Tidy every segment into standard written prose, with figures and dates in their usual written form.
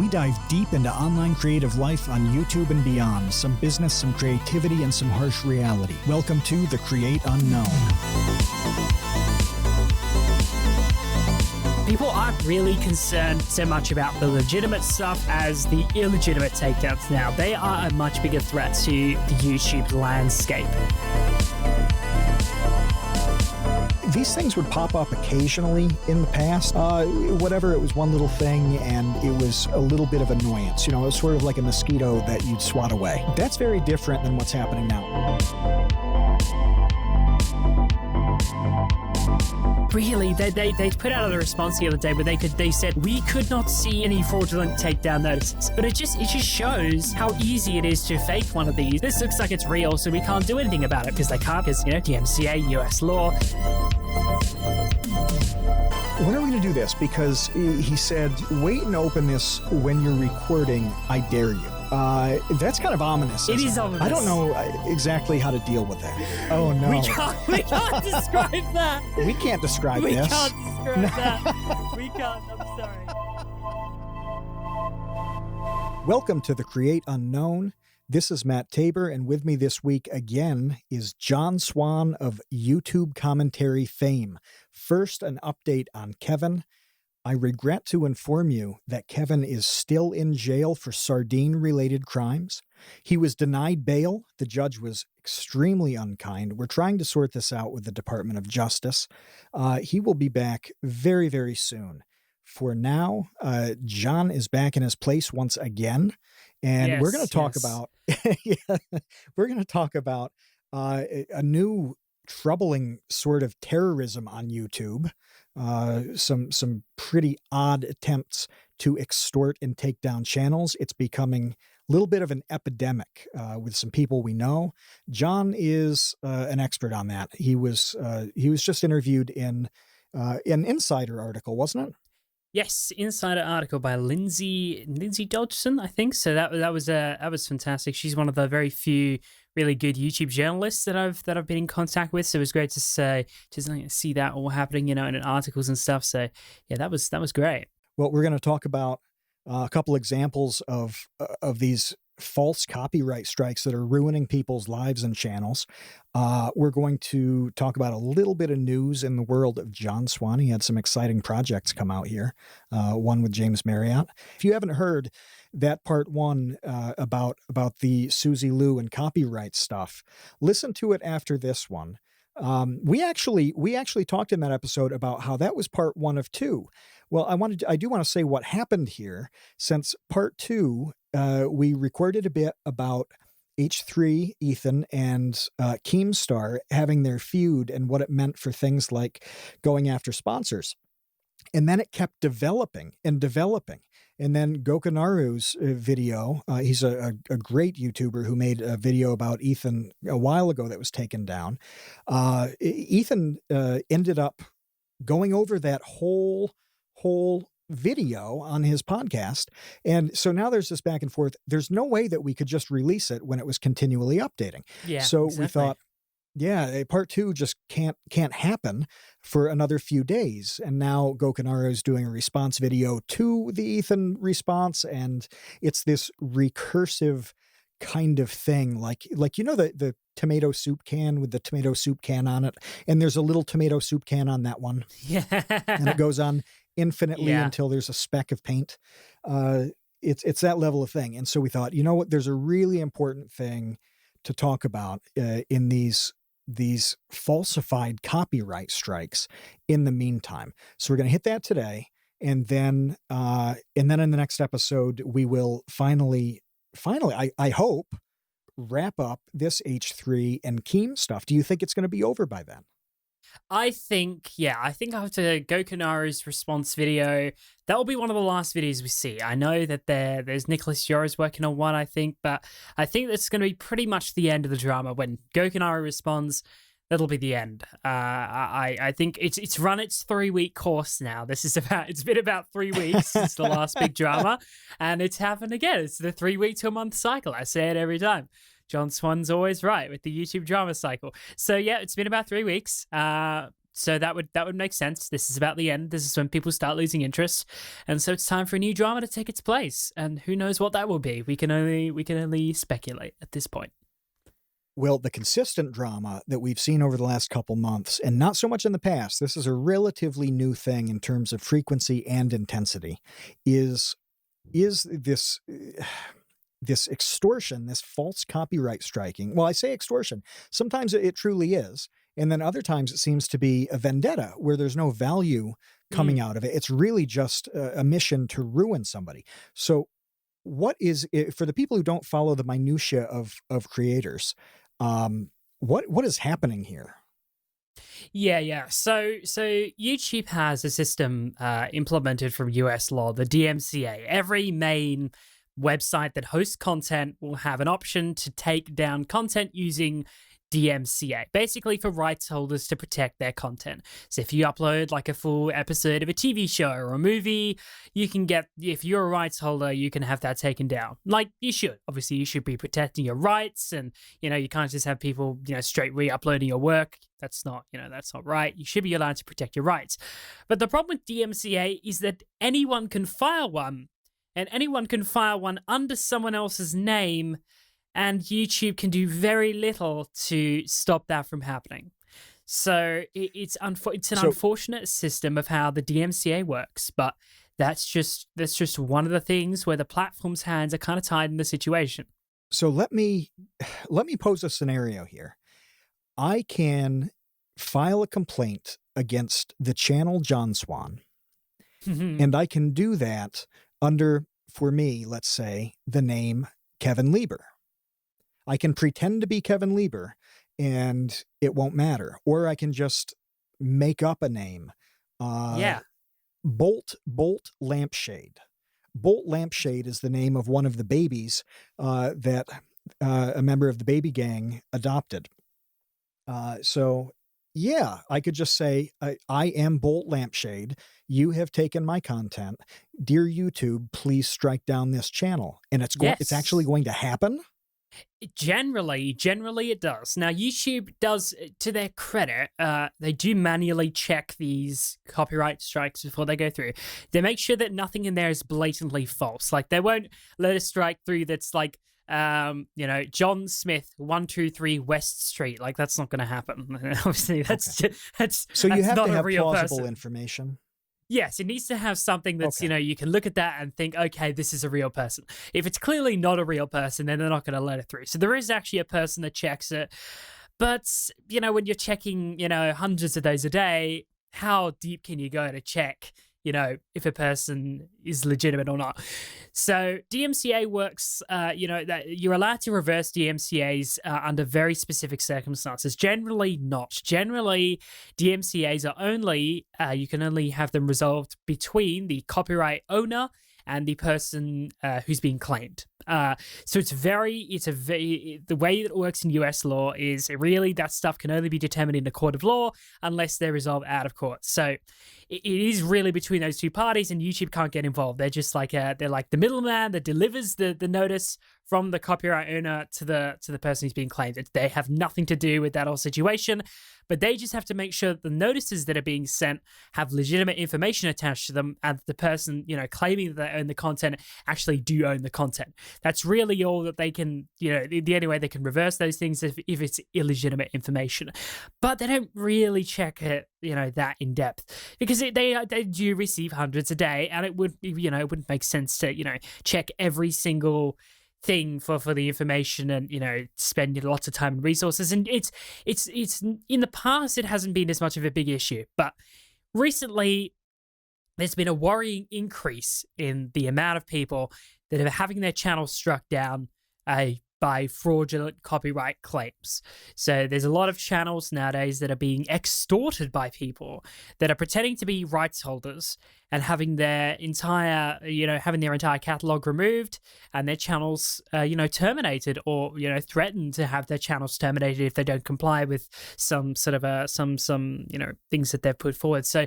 we dive deep into online creative life on YouTube and beyond. Some business, some creativity, and some harsh reality. Welcome to The Create Unknown. People aren't really concerned so much about the legitimate stuff as the illegitimate takedowns now. They are a much bigger threat to the YouTube landscape. These things would pop up occasionally in the past. Whatever, it was one little thing and it was a little bit of annoyance. You know, it was sort of like a mosquito that you'd swat away. That's very different than what's happening now. Really, they put out a response the other day where they said we could not see any fraudulent takedown notices, but it just shows how easy it is to fake one of these. This looks like it's real, so we can't do anything about it because they can't, because DMCA, US law. When are we going to do this? Because he said, wait and open this when you're recording. I dare you. That's kind of ominous. It is ominous. I don't know exactly how to deal with that. Oh, no. We can't describe that. We can't describe this. We can't describe that. We can't. I'm sorry. Welcome to The Create Unknown. This is Matt Tabor, and with me this week again is John Swan of YouTube commentary fame. First, an update on Kevin. I regret to inform you that Kevin is still in jail for sardine-related crimes. He was denied bail. The judge was extremely unkind. We're trying to sort this out with the Department of Justice. He will be back very, very soon. For now, John is back in his place once again, and we're going to talk about a new troubling sort of terrorism on YouTube. Some pretty odd attempts to extort and take down channels. It's becoming a little bit of an epidemic with some people we know. John is an expert on that. He was just interviewed in an Insider article, wasn't it? Yes, Insider article by Lindsay Dodgson, I think. So that was fantastic. She's one of the very few really good YouTube journalists that I've been in contact with. So it was great to see that all happening, in articles and stuff. So yeah, that was great. Well, we're going to talk about a couple examples of these false copyright strikes that are ruining people's lives and channels. We're going to talk about a little bit of news in the world of John Swan. He had some exciting projects come out here, one with James Marriott. If you haven't heard that part one about the Suzy Liu and copyright stuff, listen to it after this one. We actually talked in that episode about how that was part one of two. Well, I do want to say what happened here, since part two, we recorded a bit about H3, Ethan, and Keemstar having their feud and what it meant for things like going after sponsors. And then it kept developing. And then Gokanaru's video, he's a great YouTuber who made a video about Ethan a while ago that was taken down. Ethan ended up going over that whole video on his podcast. And so now there's this back and forth. There's no way that we could just release it when it was continually updating. Yeah, so exactly. We thought, part two just can't happen for another few days. And now Gokanaru is doing a response video to the Ethan response. And it's this recursive kind of thing, like the tomato soup can with the tomato soup can on it. And there's a little tomato soup can on that one. Yeah. And it goes on infinitely until there's a speck of paint. It's that level of thing. And so we thought, you know what, there's a really important thing to talk about in these falsified copyright strikes in the meantime. So we're going to hit that today. And then in the next episode, we will finally, I hope, wrap up this H3 and Keem stuff. Do you think it's going to be over by then? I think after Gokanaru's response video, that will be one of the last videos we see. I know that there's Nicholas Yora's working on one, I think, but I think that's going to be pretty much the end of the drama. When Gokanaru responds, that'll be the end. I think it's run its 3-week course now. It's been about 3 weeks since the last big drama, and it's happened again. It's the 3-week to a month cycle. I say it every time. John Swan's always right with the YouTube drama cycle. So yeah, it's been about 3 weeks. So that would make sense. This is about the end. This is when people start losing interest, and so it's time for a new drama to take its place. And who knows what that will be? We can only speculate at this point. Well, the consistent drama that we've seen over the last couple months, and not so much in the past, this is a relatively new thing in terms of frequency and intensity, is this this extortion, this false copyright striking. Well, I say extortion. Sometimes it truly is, and then other times it seems to be a vendetta where there's no value coming Mm. out of it. It's really just a mission to ruin somebody. So what is it, for the people who don't follow the minutia of creators, what is happening here? Yeah, yeah. So YouTube has a system implemented from US law, the DMCA. Every main website that hosts content will have an option to take down content using DMCA, basically for rights holders to protect their content. So if you upload like a full episode of a TV show or a movie, you can get, if you're a rights holder, you can have that taken down. Like you should. Obviously, you should be protecting your rights, and you can't just have people, straight re-uploading your work. That's not, that's not right. You should be allowed to protect your rights. But the problem with DMCA is that anyone can file one, and anyone can file one under someone else's name, and YouTube can do very little to stop that from happening. So it's an So unfortunate system of how the DMCA works, but that's just one of the things where the platform's hands are kind of tied in the situation. so let me pose a scenario here. I can file a complaint against the channel John Swan, and I can do that under, for me, let's say, the name Kevin Lieber. I can pretend to be Kevin Lieber and it won't matter. Or I can just make up a name. Uh, Yeah. Bolt Lampshade. Bolt Lampshade is the name of one of the babies that a member of the baby gang adopted. So yeah, I could just say, I am Bolt Lampshade. You have taken my content. Dear YouTube, please strike down this channel. And it's actually Yes. going to happen. Generally it does. Now, YouTube does, to their credit, they do manually check these copyright strikes before they go through. They make sure that nothing in there is blatantly false. Like, they won't let a strike through that's like, John Smith, 123 West Street. Like, that's not going to happen. Obviously, that's Okay. just, So you that's have not to a have real plausible person. information. Yes, it needs to have something that's, Okay. you can look at that and think, okay, this is a real person. If it's clearly not a real person, then they're not going to let it through. So there is actually a person that checks it. But, when you're checking, hundreds of those a day, how deep can you go to check, if a person is legitimate or not? So DMCA works, that you're allowed to reverse DMCAs under very specific circumstances. Generally not. Generally, DMCAs are only, you can only have them resolved between the copyright owner and the person who's being claimed. So the way that it works in US law is really that stuff can only be determined in a court of law unless they're resolved out of court. So it is really between those two parties, and YouTube can't get involved. They're just like they're like the middleman that delivers the notice from the copyright owner to the person who's being claimed. They have nothing to do with that whole situation, but they just have to make sure that the notices that are being sent have legitimate information attached to them, and the person, claiming that they own the content actually do own the content. That's really all that they can, the only way they can reverse those things if it's illegitimate information. But they don't really check it, that in depth, because they do receive hundreds a day, and it would, it wouldn't make sense to, check every single thing for the information and spend lots of time and resources. And it's in the past it hasn't been as much of a big issue, but recently there's been a worrying increase in the amount of people that are having their channels struck down by fraudulent copyright claims. So there's a lot of channels nowadays that are being extorted by people that are pretending to be rights holders and having their entire catalog removed and their channels, terminated, or, threatened to have their channels terminated if they don't comply with some sort of some things that they've put forward. So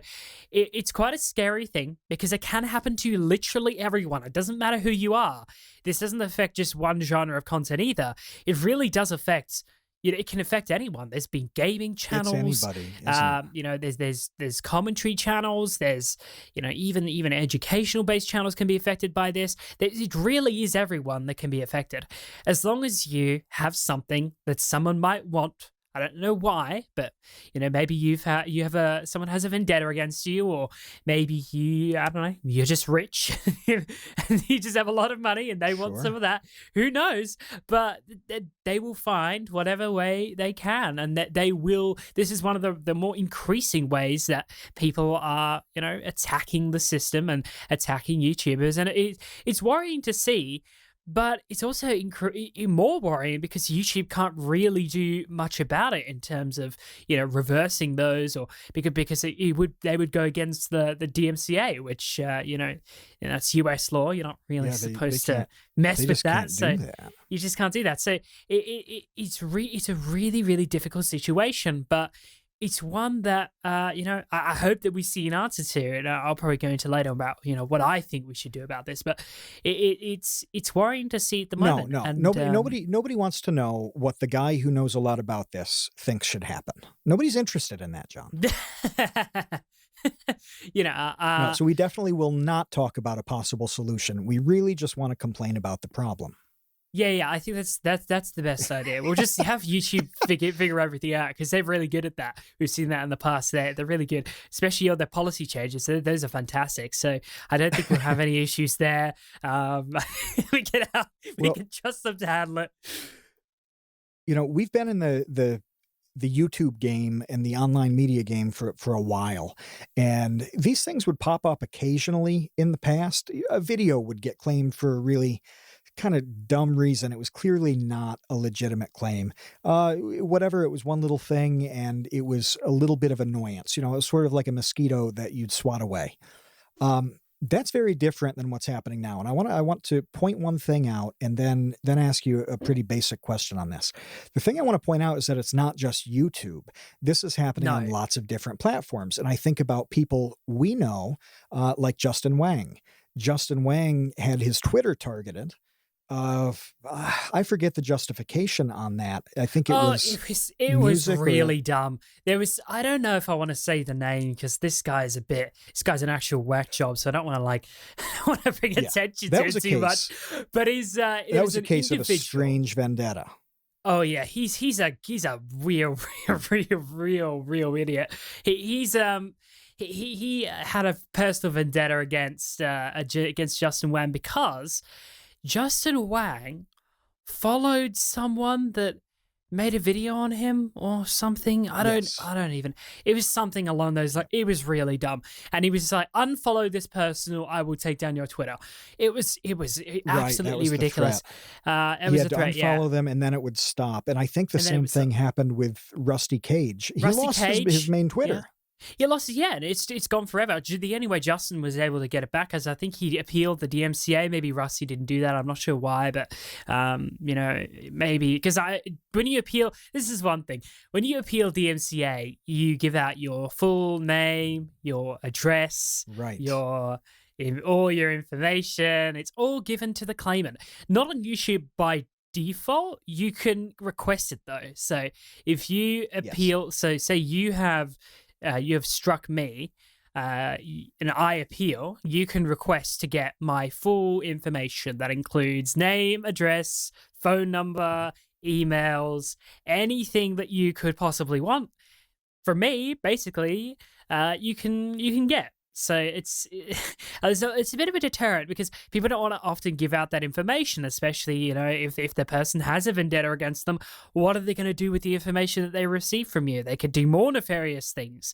it's quite a scary thing, because it can happen to literally everyone. It doesn't matter who you are. This doesn't affect just one genre of content either. It really does affect, it can affect anyone. There's been gaming It's channels, anybody, isn't it? there's commentary channels, there's even educational based channels can be affected by this. It really is everyone that can be affected, as long as you have something that someone might want. I don't know why, but maybe someone has a vendetta against you, or maybe I don't know, you're just rich and you just have a lot of money and they want some Sure. of that. Who knows? But they will find whatever way they can, and that they will. This is one of the more increasing ways that people are, attacking the system and attacking YouTubers, and it's worrying to see. But it's also more worrying because YouTube can't really do much about it in terms of reversing those, or because they would go against the DMCA, which that's US law. You're not really Yeah, they supposed to can't. mess They with just that, can't do so that. you just can't do that. So it's a really, really difficult situation, but it's one that I hope that we see an answer to, and I'll probably go into later about what I think we should do about this. But it's worrying to see at the No, moment. no, And nobody wants to know what the guy who knows a lot about this thinks should happen. Nobody's interested in that, John. No, so we definitely will not talk about a possible solution. We really just want to complain about the problem. yeah, I think that's the best idea. We'll just have YouTube figure everything out, because they're really good at that. We've seen that in the past. They're really good, especially on their policy changes. Those are fantastic. So I don't think we'll have any issues there. We can trust them to handle it. We've been in the YouTube game and the online media game for a while, and these things would pop up occasionally in the past. A video would get claimed for a really kind of dumb reason. It was clearly not a legitimate claim. Whatever, it was one little thing, and it was a little bit of annoyance. It was sort of like a mosquito that you'd swat away. That's very different than what's happening now. And I want to point one thing out, and then ask you a pretty basic question on this. The thing I want to point out is that it's not just YouTube. This is happening on No. lots of different platforms. And I think about people we know, like Justin Whang. Justin Whang had his Twitter targeted. I forget the justification on that. I think it was really dumb. I don't know if I want to say the name, because this guy's an actual whack job, so I don't want to bring attention to it too much. But that was a case of a strange vendetta. Oh yeah, he's a real idiot. He had a personal vendetta against Justin Whang, because Justin Whang followed someone that made a video on him or something. I don't even. It was something along those lines. It was really dumb, and he was just like, "Unfollow this person, or I will take down your Twitter." It was absolutely ridiculous. It was a threat. Unfollow them, and then it would stop. And I think the same thing happened with Rusty Cage. He lost his main Twitter. Yeah. He lost it, and it's gone forever. The only way Justin was able to get it back is I think he appealed the DMCA. Maybe Rusty didn't do that. I'm not sure why, but maybe because when you appeal, this is one thing. When you appeal DMCA, you give out your full name, your address, right, all your information. It's all given to the claimant. Not on YouTube by default. You can request it though. So if you appeal, so say you have struck me, and I appeal, you can request to get my full information. That includes name, address, phone number, emails, anything that you could possibly want. From me, basically, you can get. So it's a bit of a deterrent, because people don't want to often give out that information, especially if the person has a vendetta against them. What are they going to do with the information that they receive from you? They could do more nefarious things.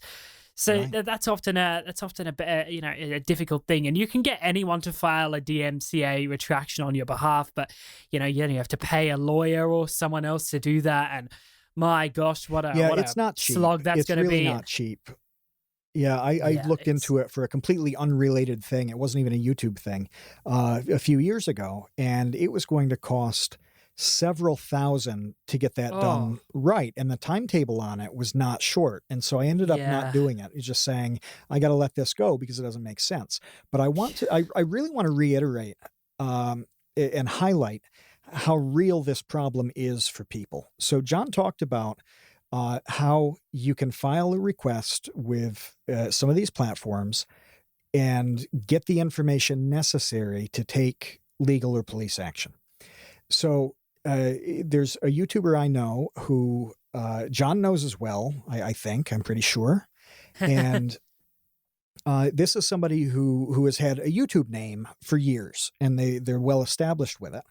So that's often a difficult thing, and you can get anyone to file a DMCA retraction on your behalf, but you have to pay a lawyer or someone else to do that. And my gosh, it's not cheap. Slog that's going to be. It's really not cheap. Yeah, I looked into it for a completely unrelated thing. It wasn't even a YouTube thing a few years ago, and it was going to cost several thousand to get that done right. And the timetable on it was not short. And so I ended up not doing it. It's just saying, I got to let this go because it doesn't make sense. But I really want to reiterate and highlight how real this problem is for people. So John talked about how you can file a request with some of these platforms and get the information necessary to take legal or police action. So there's a YouTuber I know who John knows as well, I think, I'm pretty sure. And this is somebody who has had a YouTube name for years, and they're well established with it.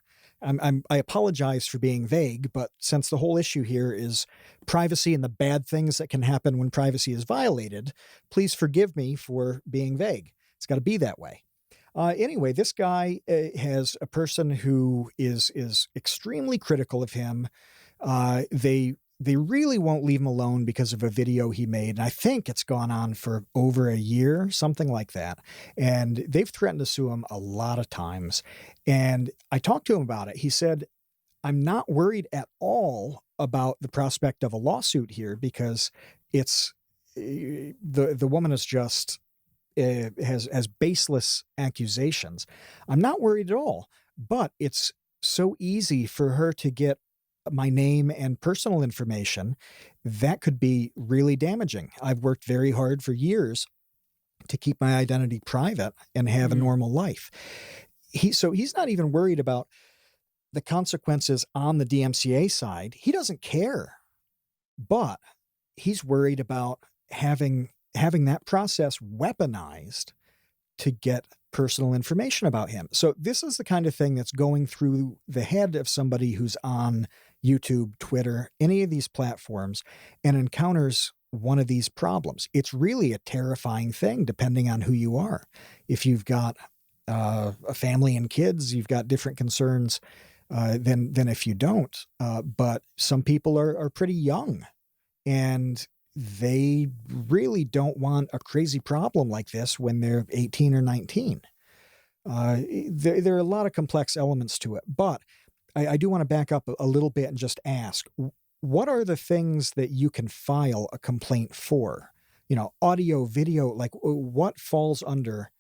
I apologize for being vague, but since the whole issue here is privacy and the bad things that can happen when privacy is violated, please forgive me for being vague. It's got to be that way. Anyway, this guy has a person who is extremely critical of him. They really won't leave him alone because of a video he made. And I think it's gone on for over a year, something like that. And they've threatened to sue him a lot of times. And I talked to him about it. He said, I'm not worried at all about the prospect of a lawsuit here because it's the woman is just has baseless accusations. I'm not worried at all, but it's so easy for her to get my name and personal information. That could be really damaging. I've worked very hard for years to keep my identity private and have a normal life. So he's not even worried about the consequences on the DMCA side. He doesn't care, but he's worried about having that process weaponized to get personal information about him. So this is the kind of thing that's going through the head of somebody who's on YouTube, Twitter, any of these platforms, and encounters one of these problems. It's really a terrifying thing, depending on who you are. If you've got a family and kids, you've got different concerns than if you don't. But some people are pretty young, and they really don't want a crazy problem like this when they're 18 or 19. There are a lot of complex elements to it, but I do want to back up a little bit and just ask, what are the things that you can file a complaint for? Audio, video, like what falls under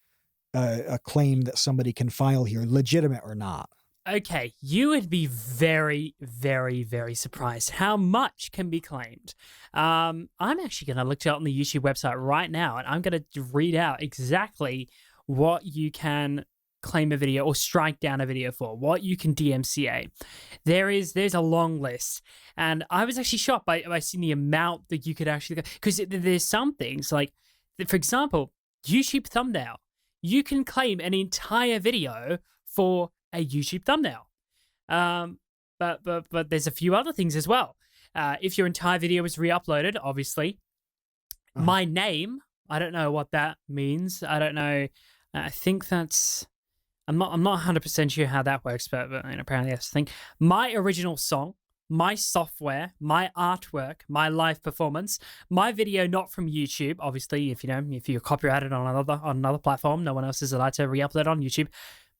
a claim that somebody can file here, legitimate or not? Okay, you would be very, very, very surprised how much can be claimed. I'm actually going to look it up on the YouTube website right now, and I'm going to read out exactly what you can claim a video or strike down a video for, what you can DMCA. There's a long list, and I was actually shocked by seeing the amount that you could actually, because there's some things like, for example, YouTube thumbnail. You can claim an entire video for a YouTube thumbnail. But there's a few other things as well. If your entire video was re-uploaded, obviously. My name, I don't know what that means. I don't know. I think that's, I'm not 100% sure how that works, but apparently that's the thing. My original song, my software, my artwork, my live performance, my video not from YouTube. Obviously, if you're copyrighted on another platform, no one else is allowed to re-upload on YouTube.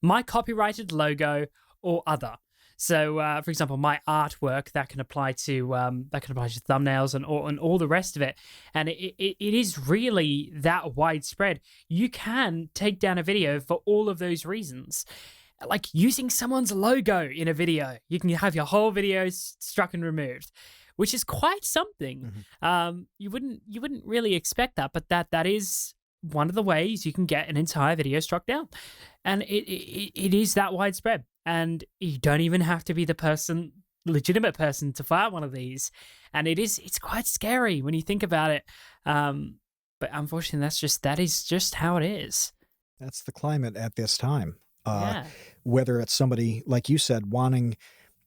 My copyrighted logo or other. So, for example, my artwork that can apply to thumbnails and all the rest of it. And it is really that widespread. You can take down a video for all of those reasons, like using someone's logo in a video. You can have your whole video struck and removed, which is quite something. You wouldn't really expect that, but that is one of the ways you can get an entire video struck down. And it is that widespread. And you don't even have to be the legitimate person to file one of these. And it's quite scary when you think about it. But unfortunately, that is just how it is. That's the climate at this time. Yeah. Whether it's somebody, like you said, wanting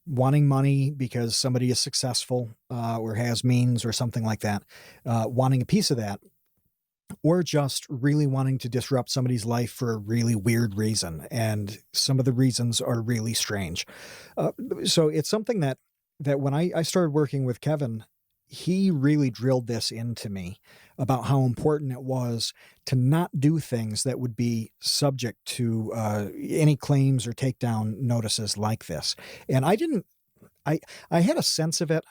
money because somebody is successful or has means or something like that, wanting a piece of that, or just really wanting to disrupt somebody's life for a really weird reason. And some of the reasons are really strange. So it's something that when I started working with Kevin, he really drilled this into me about how important it was to not do things that would be subject to any claims or takedown notices like this. And I had a sense of it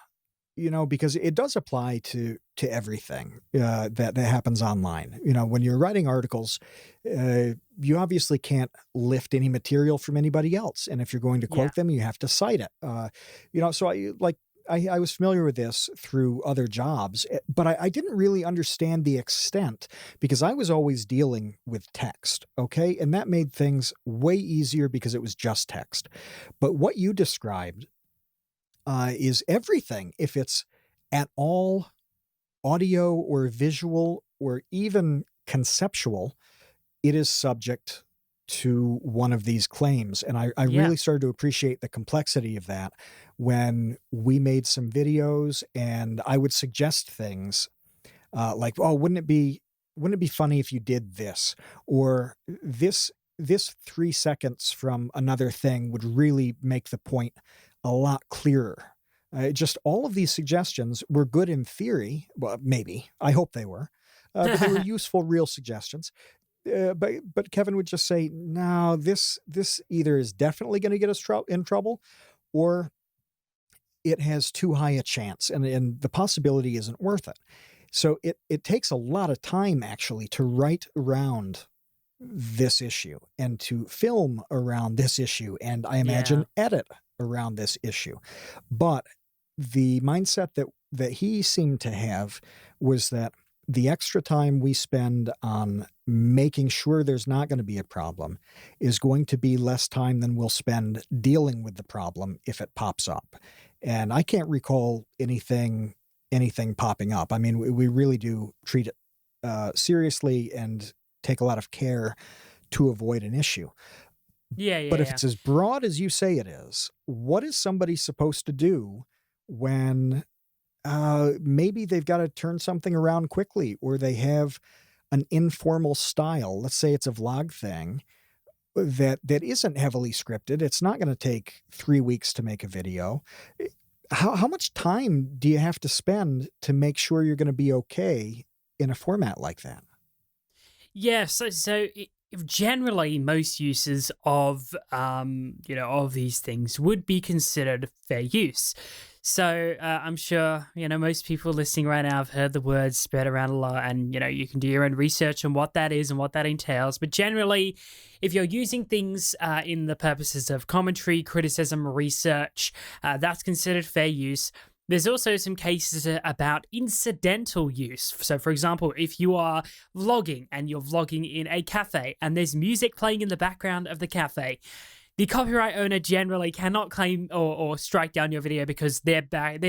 because it does apply to everything that happens online. When you're writing articles, you obviously can't lift any material from anybody else, and if you're going to Yeah. quote them, you have to cite it. So I was familiar with this through other jobs, but I didn't really understand the extent because I was always dealing with text, okay? And that made things way easier because it was just text. But what you described is everything. If it's at all audio or visual or even conceptual, it is subject to one of these claims. And I Yeah. really started to appreciate the complexity of that when we made some videos and I would suggest things like, oh, wouldn't it be funny if you did this? Or this 3 seconds from another thing would really make the point a lot clearer. Just all of these suggestions were good in theory. Well, maybe. I hope they were. But they were useful, real suggestions. But Kevin would just say, "No, this either is definitely going to get us in trouble, or it has too high a chance, and the possibility isn't worth it." So it takes a lot of time actually to write around this issue and to film around this issue, and I Yeah. imagine edit around this issue. But the mindset that he seemed to have was that the extra time we spend on making sure there's not going to be a problem is going to be less time than we'll spend dealing with the problem if it pops up. And I can't recall anything popping up. I mean, we really do treat it seriously and take a lot of care to avoid an issue. Yeah. Yeah. But if Yeah. it's as broad as you say it is, what is somebody supposed to do when maybe they've got to turn something around quickly or they have an informal style? Let's say it's a vlog thing that isn't heavily scripted. It's not going to take 3 weeks to make a video. How much time do you have to spend to make sure you're going to be okay in a format like that? Yeah, generally most uses of of these things would be considered fair use. So I'm sure most people listening right now have heard the word spread around a lot, and you can do your own research on what that is and what that entails. But generally, if you're using things in the purposes of commentary, criticism, research, that's considered fair use. There's also some cases about incidental use. So, for example, if you are vlogging and you're vlogging in a cafe and there's music playing in the background of the cafe, the copyright owner generally cannot claim or strike down your video because their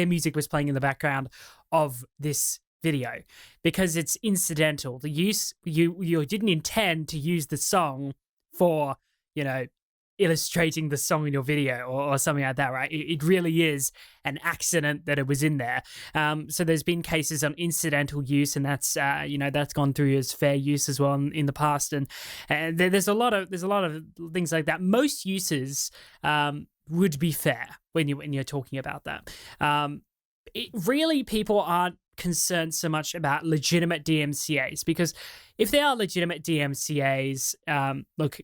music was playing in the background of this video because it's incidental. The use you didn't intend to use the song for illustrating the song in your video or something like that, right? It really is an accident that it was in there. So there's been cases on incidental use, and that's that's gone through as fair use as well in the past. And there's a lot of things like that. Most uses would be fair when you're talking about that. Really, people aren't concerned so much about legitimate DMCAs because if they are legitimate DMCAs, look,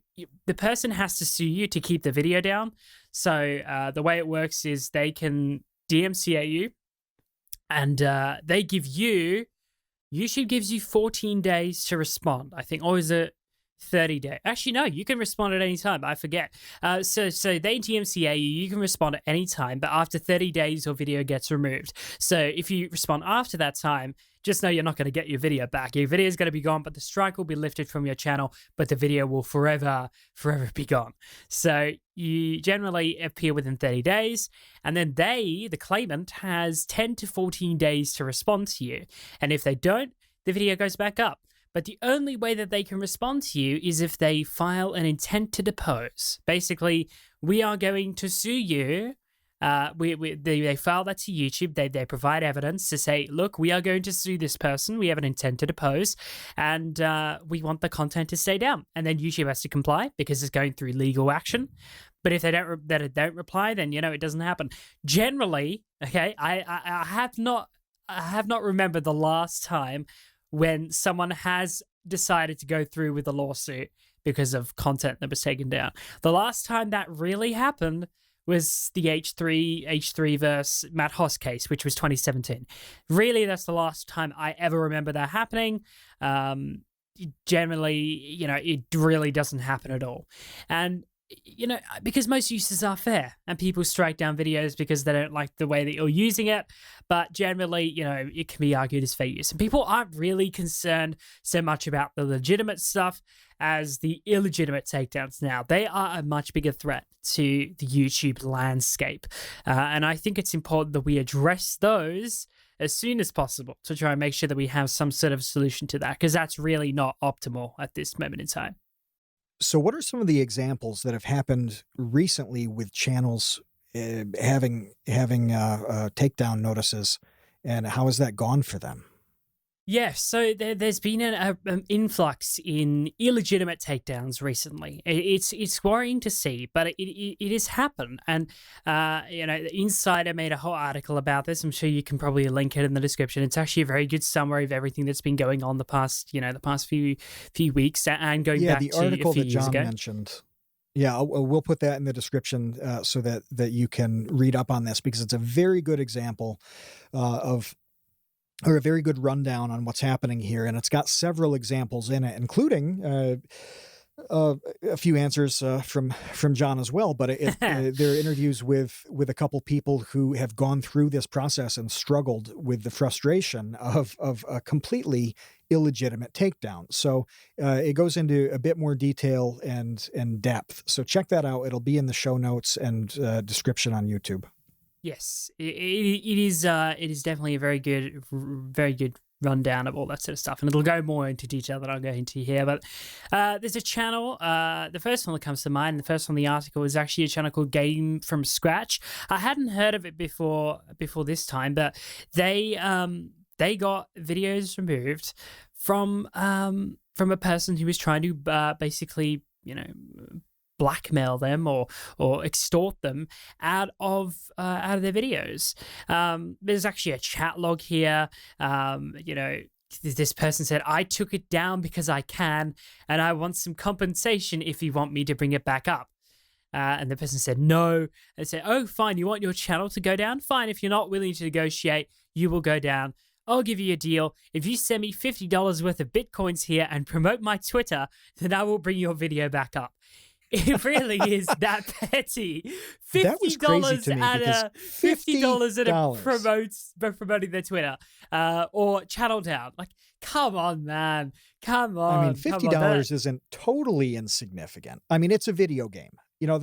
the person has to sue you to keep the video down. So the way it works is they can DMCA you, and they give you. YouTube gives you 14 days to respond, I think, or is it 30 days? Actually, no, you can respond at any time. I forget. So they DMCA you. You can respond at any time, but after 30 days, your video gets removed. So if you respond after that time, just know you're not going to get your video back. Your video is going to be gone, but the strike will be lifted from your channel, but the video will forever be gone. So you generally appear within 30 days, and then the claimant, has 10 to 14 days to respond to you. And if they don't, the video goes back up. But the only way that they can respond to you is if they file an intent to depose. Basically, we are going to sue you. They file that to YouTube. They provide evidence to say, look, we are going to sue this person. We have an intent to depose, and we want the content to stay down. And then YouTube has to comply because it's going through legal action. But if they don't reply, then it doesn't happen. Generally, okay, I have not remembered the last time when someone has decided to go through with a lawsuit because of content that was taken down. The last time that really happened was the H3 versus Matt Hoss case, which was 2017. Really, that's the last time I ever remember that happening. Generally, it really doesn't happen at all. And because most uses are fair and people strike down videos because they don't like the way that you're using it. But generally, it can be argued as fair use. And people aren't really concerned so much about the legitimate stuff as the illegitimate takedowns now. They are a much bigger threat to the YouTube landscape. And I think it's important that we address those as soon as possible to try and make sure that we have some sort of solution to that, because that's really not optimal at this moment in time. So what are some of the examples that have happened recently with channels having takedown notices, and how has that gone for them? Yeah, so there's been an influx in illegitimate takedowns recently. It's worrying to see, but it has happened. And the Insider made a whole article about this. I'm sure you can probably link it in the description. It's actually a very good summary of everything that's been going on the past few weeks, and going back the to article a few that years John ago. mentioned. Yeah, we'll put that in the description so that you can read up on this, because it's a very good example or a very good rundown on what's happening here. And it's got several examples in it, including a few answers from John as well. But there are interviews with a couple people who have gone through this process and struggled with the frustration of a completely illegitimate takedown. So it goes into a bit more detail and depth. So check that out. It'll be in the show notes and description on YouTube. Yes, it is definitely a very good rundown of all that sort of stuff, and it'll go more into detail than I'll go into here. But there's a channel, the first one that comes to mind, the first one in the article, is actually a channel called Game from Scratch. I hadn't heard of it before this time, but they got videos removed from a person who was trying to basically blackmail them or extort them out of their videos. There's actually a chat log here. This person said, "I took it down because I can, and I want some compensation if you want me to bring it back up." And the person said no. They said, "Oh, fine, you want your channel to go down? Fine, if you're not willing to negotiate, you will go down. I'll give you a deal. If you send me $50 worth of Bitcoins here and promote my Twitter, then I will bring your video back up." It really is that petty. That was crazy to me, because $50 $50 promoting their Twitter, or channel down. Like, come on, man, come on. I mean, $50 isn't totally insignificant. I mean, it's a video game. I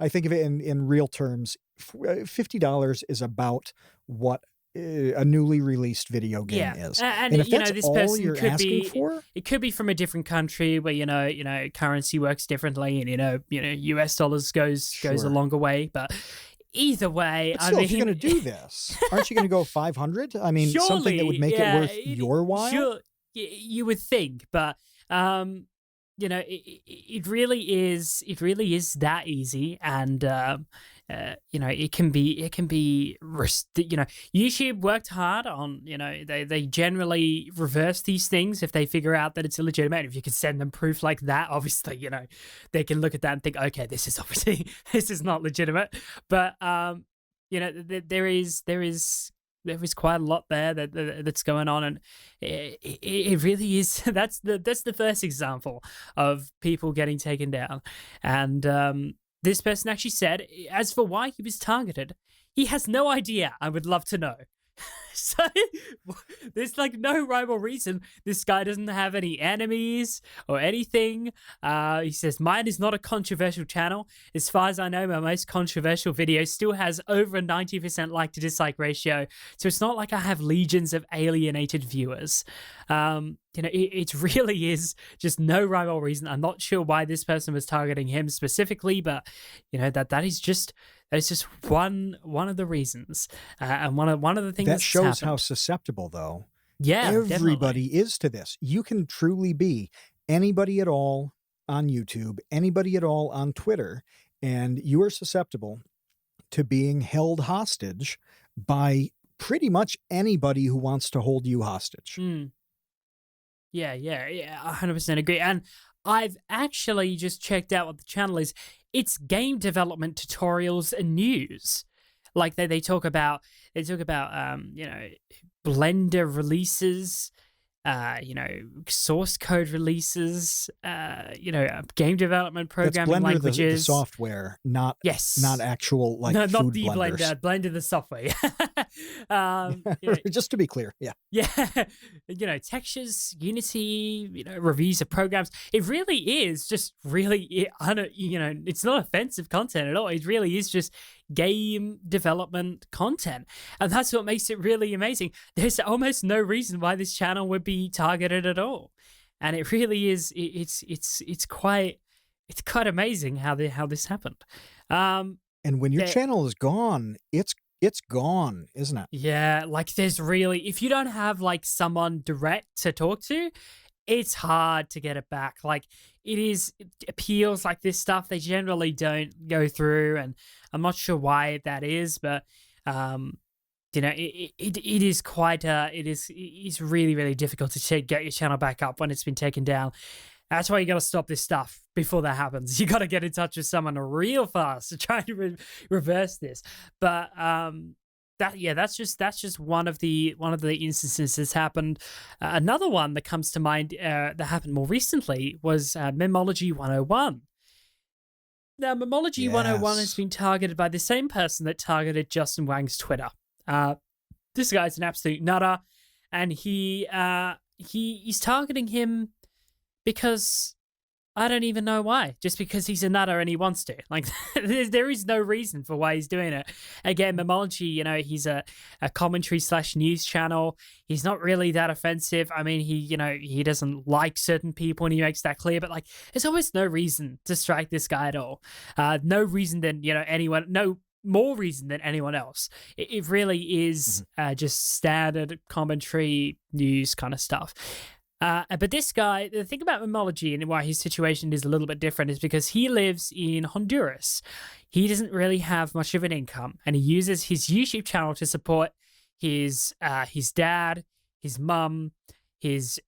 think of it in real terms. $50 is about what a newly released video game is. And if that's this all person you're could asking be for, it could be from a different country where currency works differently, and US dollars goes a Sure. longer way. But either way, but still, I if you're mean, going to do this, aren't you going to go 500? I mean, something that would surely, make yeah, it worth your while. Sure, you would think, but it really is that easy. And it can be YouTube worked hard on, they generally reverse these things if they figure out that it's illegitimate. If you can send them proof like that, obviously, they can look at that and think, okay, this is not legitimate. But there is quite a lot there that's going on, and it really is. That's the first example of people getting taken down. And this person actually said, as for why he was targeted, he has no idea. I would love to know. So there's no rhyme or reason. This guy doesn't have any enemies or anything. He says, "Mine is not a controversial channel. As far as I know, my most controversial video still has over a 90% like to dislike ratio. So it's not like I have legions of alienated viewers." It really is just no rhyme or reason. I'm not sure why this person was targeting him specifically, but that is just one of the reasons, and one of the things That shows how happened. susceptible, though, Yeah, everybody definitely. is to this. You can truly be anybody at all on YouTube, anybody at all on Twitter, and you are susceptible to being held hostage by pretty much anybody who wants to hold you hostage. Mm. Yeah, 100% agree. And I've actually just checked out what the channel is. it's game development tutorials and news. Like they talk about Blender releases, source code releases, game development That's programming Blender, the languages. software, not Yes. actual like No, food not the blenders. Blender the software. Just to be clear, yeah. Yeah, textures, Unity, reviews of programs. It really is just really, it's not offensive content at all. It really is just game development content, and that's what makes it really amazing. There's almost no reason why this channel would be targeted at all, and it really is. It's quite amazing how this happened. And when your channel is gone, it's gone, isn't it? Yeah, like there's really, if you don't have like someone direct to talk to, it's hard to get it back. Like it appeals like this stuff, they generally don't go through, and I'm not sure why that is, but it is quite it's really, really difficult to get your channel back up when it's been taken down. That's why you got to stop this stuff before that happens. You got to get in touch with someone real fast to try to reverse this. But that's just one of the instances that's happened. Another one that comes to mind that happened more recently was Memology 101. Now, Memology 101 has been targeted by the same person that targeted Justin Whang's Twitter. This guy's an absolute nutter, and he's targeting him because I don't even know why. Just because he's a nutter and he wants to. Like, there is no reason for why he's doing it. Again, Memology, he's a commentary / news channel. He's not really that offensive. I mean, he doesn't like certain people, and he makes that clear. But like, there's always no reason to strike this guy at all. No reason than anyone. No more reason than anyone else. It really is just standard commentary news kind of stuff. But this guy, the thing about Memology and why his situation is a little bit different is because he lives in Honduras. He doesn't really have much of an income, and he uses his YouTube channel to support his dad, his mum, his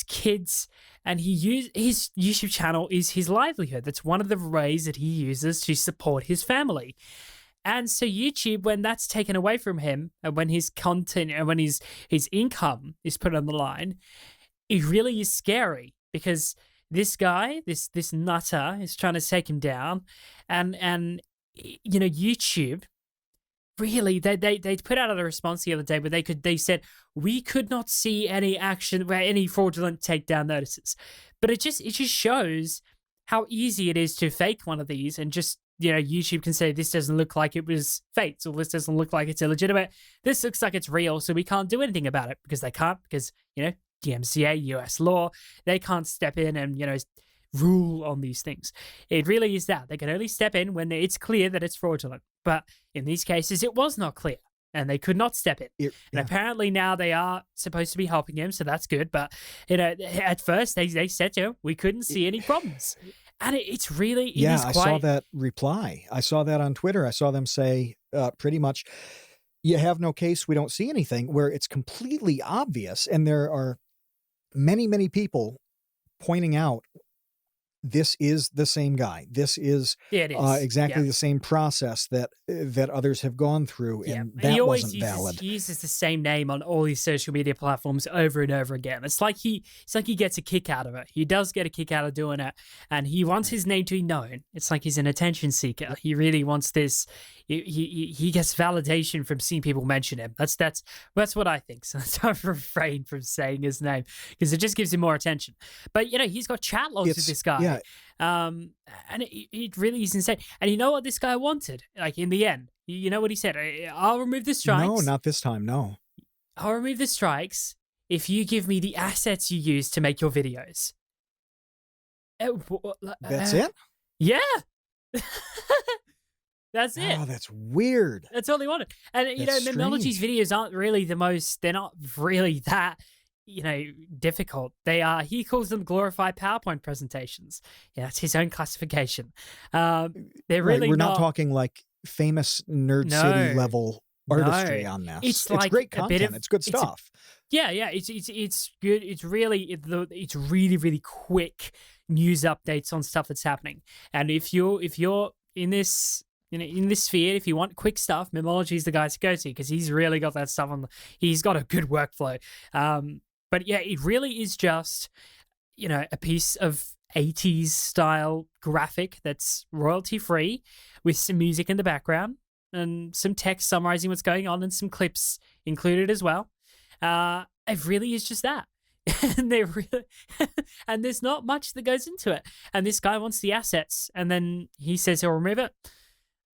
kids, and his YouTube channel is his livelihood. That's one of the ways that he uses to support his family. And so YouTube, when that's taken away from him, and when his content and when his income is put on the line, it really is scary, because this guy, this nutter, is trying to take him down, and YouTube really they put out a response the other day where they said we could not see any action where any fraudulent takedown notices, but it just shows how easy it is to fake one of these, and just YouTube can say this doesn't look like it was faked, or this doesn't look like it's illegitimate. This looks like it's real, so we can't do anything about it, because they can't, because DMCA, US law, they can't step in and, rule on these things. It really is that. They can only step in when it's clear that it's fraudulent. But in these cases, it was not clear, and they could not step in. And apparently now they are supposed to be helping him, so that's good. But, at first they said, we couldn't see any problems. And it's really, I saw that reply. I saw that on Twitter. I saw them say pretty much, you have no case, we don't see anything, where it's completely obvious. And there are many, many people pointing out this is the same guy. This is, exactly the same process that others have gone through, and that wasn't valid. He uses the same name on all these social media platforms over and over again. It's like he gets a kick out of it. He does get a kick out of doing it, and he wants his name to be known. It's like he's an attention seeker. He really wants this. He gets validation from seeing people mention him. That's what I think. So that's why I refrain from saying his name, because it just gives him more attention. But he's got chat logs with this guy. Yeah. And it really is insane. And you know what this guy wanted? Like, in the end, you know what he said? I'll remove the strikes. No, not this time. No. I'll remove the strikes if you give me the assets you use to make your videos. That's it? Yeah. That's it. Oh, that's weird. That's all he wanted. And, Memology's videos aren't really they're not really that, difficult. He calls them glorified PowerPoint presentations. Yeah, that's his own classification. They're really we're not talking like famous Nerd City level artistry on this. It's like great content. It's good stuff. It's good. It's really, really quick news updates on stuff that's happening. And if you're in this, in this sphere, if you want quick stuff, Memology is the guy to go to, because he's really got that stuff on. He's got a good workflow. But yeah, it really is just, a piece of 80s style graphic that's royalty free, with some music in the background and some text summarizing what's going on, and some clips included as well. It really is just that. And they really and there's not much that goes into it. And this guy wants the assets, and then he says he'll remove it.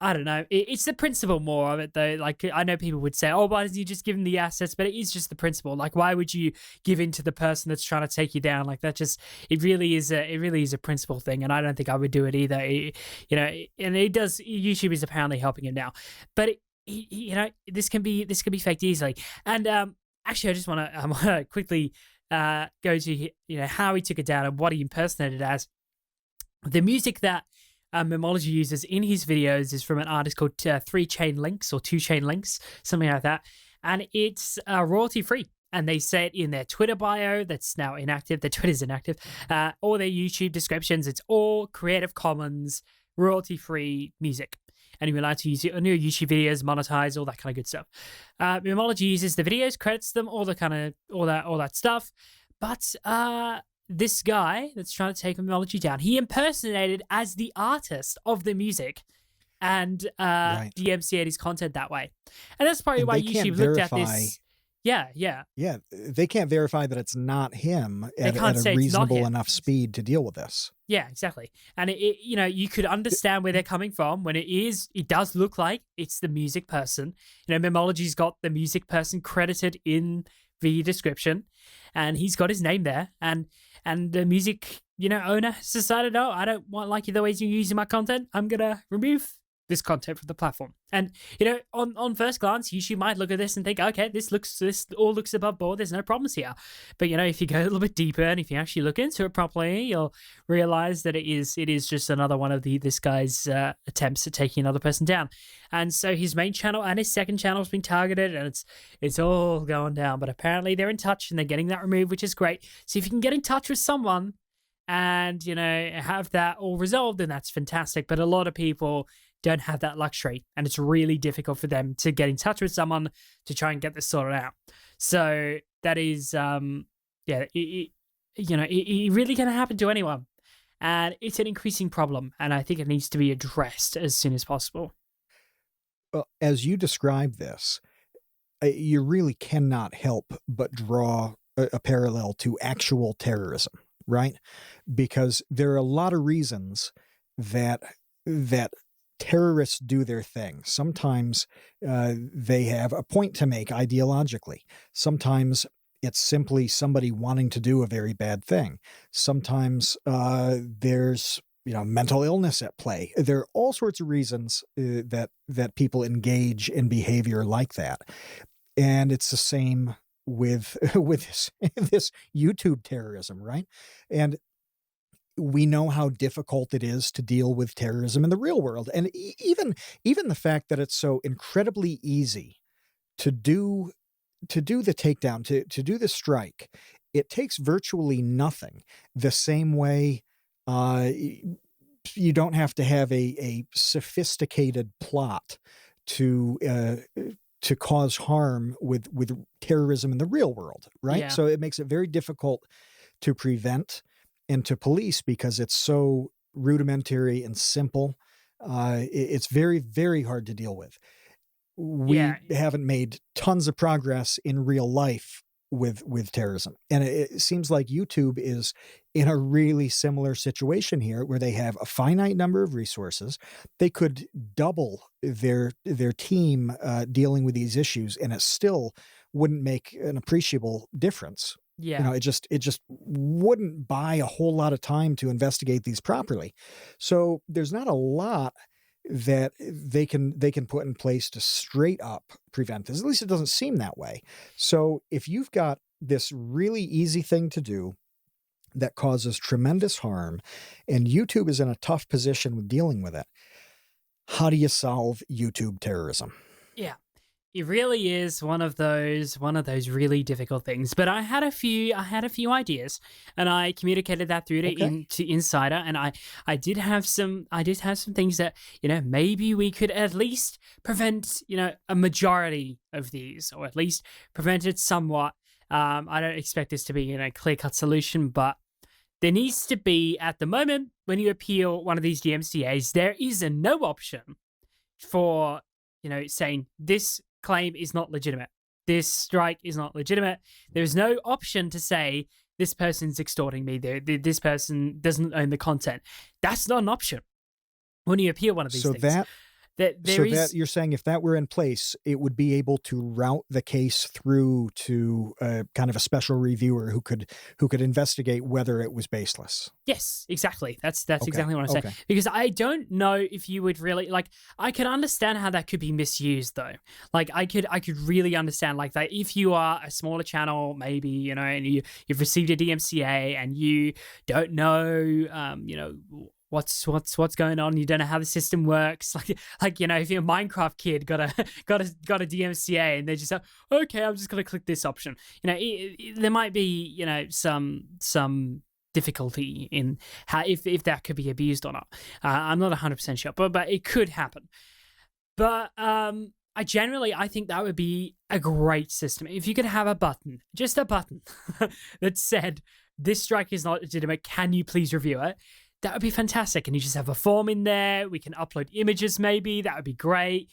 I don't know. It's the principle more of it, though. Like, I know people would say, "Oh, why doesn't you just give him the assets?" But it is just the principle. Like, why would you give in to the person that's trying to take you down? Like, that just it really is a principle thing, and I don't think I would do it either. And it does. YouTube is apparently helping him now, but this can be faked easily. And actually, I want to quickly go to how he took it down and what he impersonated as. The music that Memology uses in his videos is from an artist called 3 Chain Links, or 2 Chain Links, something like that, and it's royalty free. And they say it in their Twitter bio that's now inactive. Their Twitter's inactive, or their YouTube descriptions. It's all Creative Commons royalty free music, and you're allowed to use it on your YouTube videos, monetize, all that kind of good stuff. Memology uses the videos, credits them, all that stuff, but this guy that's trying to take Memology down, he impersonated as the artist of the music, and Right. DMCA'd his content that way. And that's probably And why they can't YouTube looked at verify. this. Yeah. Yeah, they can't verify that it's not him They can't at say a it's not reasonable him. enough speed to deal with this. Yeah, exactly. And you could understand where they're coming from when it does look like it's the music person. Memology's got the music person credited in the description, and he's got his name there, and the music, owner has decided, oh, I don't like the ways you're using my content. I'm going to remove this content from the platform. And, on first glance, you might look at this and think, okay, this all looks above board. There's no problems here. But, if you go a little bit deeper, and if you actually look into it properly, you'll realize that it is just another one of this guy's attempts at taking another person down. And so his main channel and his second channel has been targeted, and it's all going down. But apparently they're in touch and they're getting that removed, which is great. So if you can get in touch with someone and, have that all resolved, then that's fantastic. But a lot of people don't have that luxury, and it's really difficult for them to get in touch with someone to try and get this sorted out. So that is, it really can happen to anyone, and it's an increasing problem, and I think it needs to be addressed as soon as possible. Well, as you describe this, you really cannot help but draw a parallel to actual terrorism, right? Because there are a lot of reasons that terrorists do their thing. Sometimes they have a point to make ideologically. Sometimes it's simply somebody wanting to do a very bad thing. Sometimes there's mental illness at play. There are all sorts of reasons that people engage in behavior like that, and it's the same with this YouTube terrorism, right? And we know how difficult it is to deal with terrorism in the real world. And even the fact that it's so incredibly easy to do the takedown, to do the strike, it takes virtually nothing. The same way you don't have to have a sophisticated plot to cause harm with terrorism in the real world, right? Yeah. So it makes it very difficult to prevent and to police because it's so rudimentary and simple. It's very, very hard to deal with. We haven't made tons of progress in real life with terrorism. And it seems like YouTube is in a really similar situation here, where they have a finite number of resources. They could double their team dealing with these issues, and it still wouldn't make an appreciable difference. Yeah. It just wouldn't buy a whole lot of time to investigate these properly. So there's not a lot that they can put in place to straight up prevent this. At least it doesn't seem that way. So if you've got this really easy thing to do that causes tremendous harm, and YouTube is in a tough position with dealing with it, how do you solve YouTube terrorism? Yeah. It really is one of those really difficult things. But I had a few ideas, and I communicated that through Okay. to Insider, and I did have some things that, maybe we could at least prevent, a majority of these, or at least prevent it somewhat. I don't expect this to be, clear cut solution, but there needs to be, at the moment, when you appeal one of these DMCAs, there is a no option for, saying this claim is not legitimate. This strike is not legitimate. There's no option to say this person's extorting me. This person doesn't own the content. That's not an option when you appeal one of these So things. that That So there that is you're saying if that were in place, it would be able to route the case through to kind of a special reviewer who could investigate whether it was baseless. Yes, exactly. That's Okay. exactly what I'm saying. Okay. Because I don't know if you would really like. I can understand how that could be misused, though. Like I could really understand like that if you are a smaller channel, maybe and you've received a DMCA and you don't know, what's going on. You don't know how the system works. Like if you're a Minecraft kid got a got a DMCA and they're just like, okay, I'm just gonna click this option. There might be some difficulty in how if that could be abused or not. I'm not 100% sure, but it could happen. But I think that would be a great system if you could have a button, just a button that said this strike is not legitimate. Can you please review it? That would be fantastic. And you just have a form in there. We can upload images maybe. That would be great.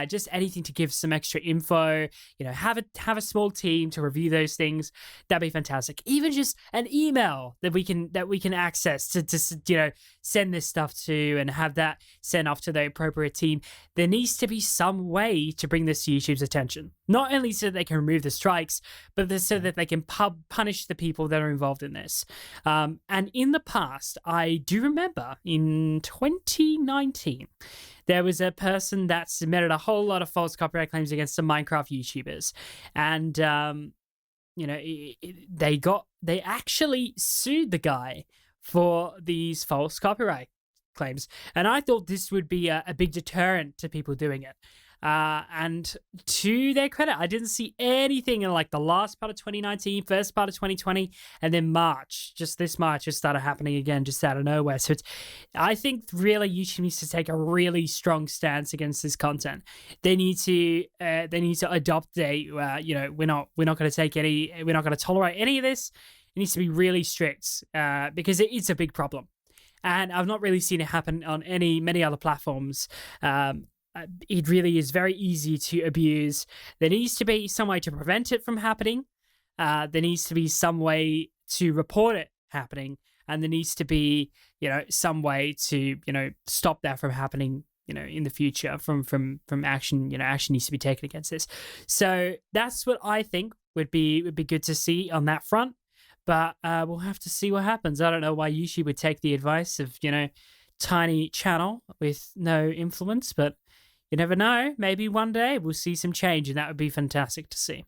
Just anything to give some extra info. Have a small team to review those things. That'd be fantastic. Even just an email that we can access to send this stuff to and have that sent off to the appropriate team. There needs to be some way to bring this to YouTube's attention. Not only so that they can remove the strikes, but so that they can punish the people that are involved in this. And in the past, I do remember in 2019, there was a person that submitted a whole lot of false copyright claims against some Minecraft YouTubers. And, they actually sued the guy for these false copyright claims. And I thought this would be a big deterrent to people doing it. And to their credit, I didn't see anything in like the last part of 2019, first part of 2020, and then March, just this March, it started happening again, just out of nowhere. So I think really YouTube needs to take a really strong stance against this content. They need to adopt we're not going to tolerate any of this. It needs to be really strict, because it's a big problem. And I've not really seen it happen on many other platforms. It really is very easy to abuse. There needs to be some way to prevent it from happening. There needs to be some way to report it happening, and there needs to be, some way to, stop that from happening, in the future from action. Action needs to be taken against this. So that's what I think would be good to see on that front. But we'll have to see what happens. I don't know why YouTube would take the advice of, tiny channel with no influence, but you never know. Maybe one day we'll see some change, and that would be fantastic to see.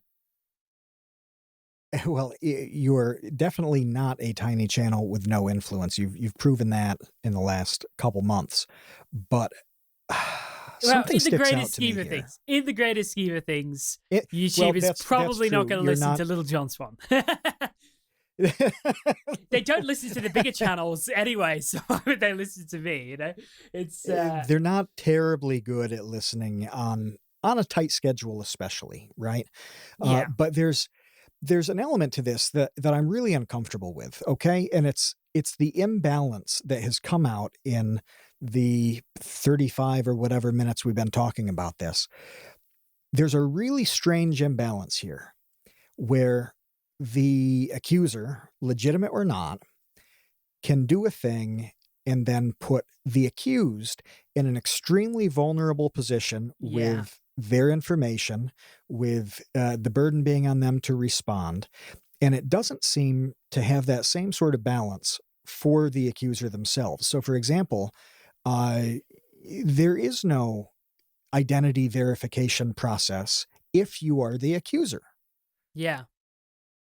Well, you're definitely not a tiny channel with no influence. You've proven that in the last couple months, but Well, something in the sticks out greatest to me scheme of here. things, in the greatest scheme of things, Well, YouTube is that's probably not true. going to You're listen not. to little John Swan. They don't listen to the bigger channels anyway, so why would they listen to me? It's They're not terribly good at listening on a tight schedule, especially, right? yeah, But there's an element to this that I'm really uncomfortable with. Okay, and it's the imbalance that has come out in the 35 or whatever minutes we've been talking about this. There's a really strange imbalance here where the accuser, legitimate or not, can do a thing and then put the accused in an extremely vulnerable position yeah, with their information, with the burden being on them to respond. And it doesn't seem to have that same sort of balance for the accuser themselves. So, for example, there is no identity verification process if you are the accuser. yeah.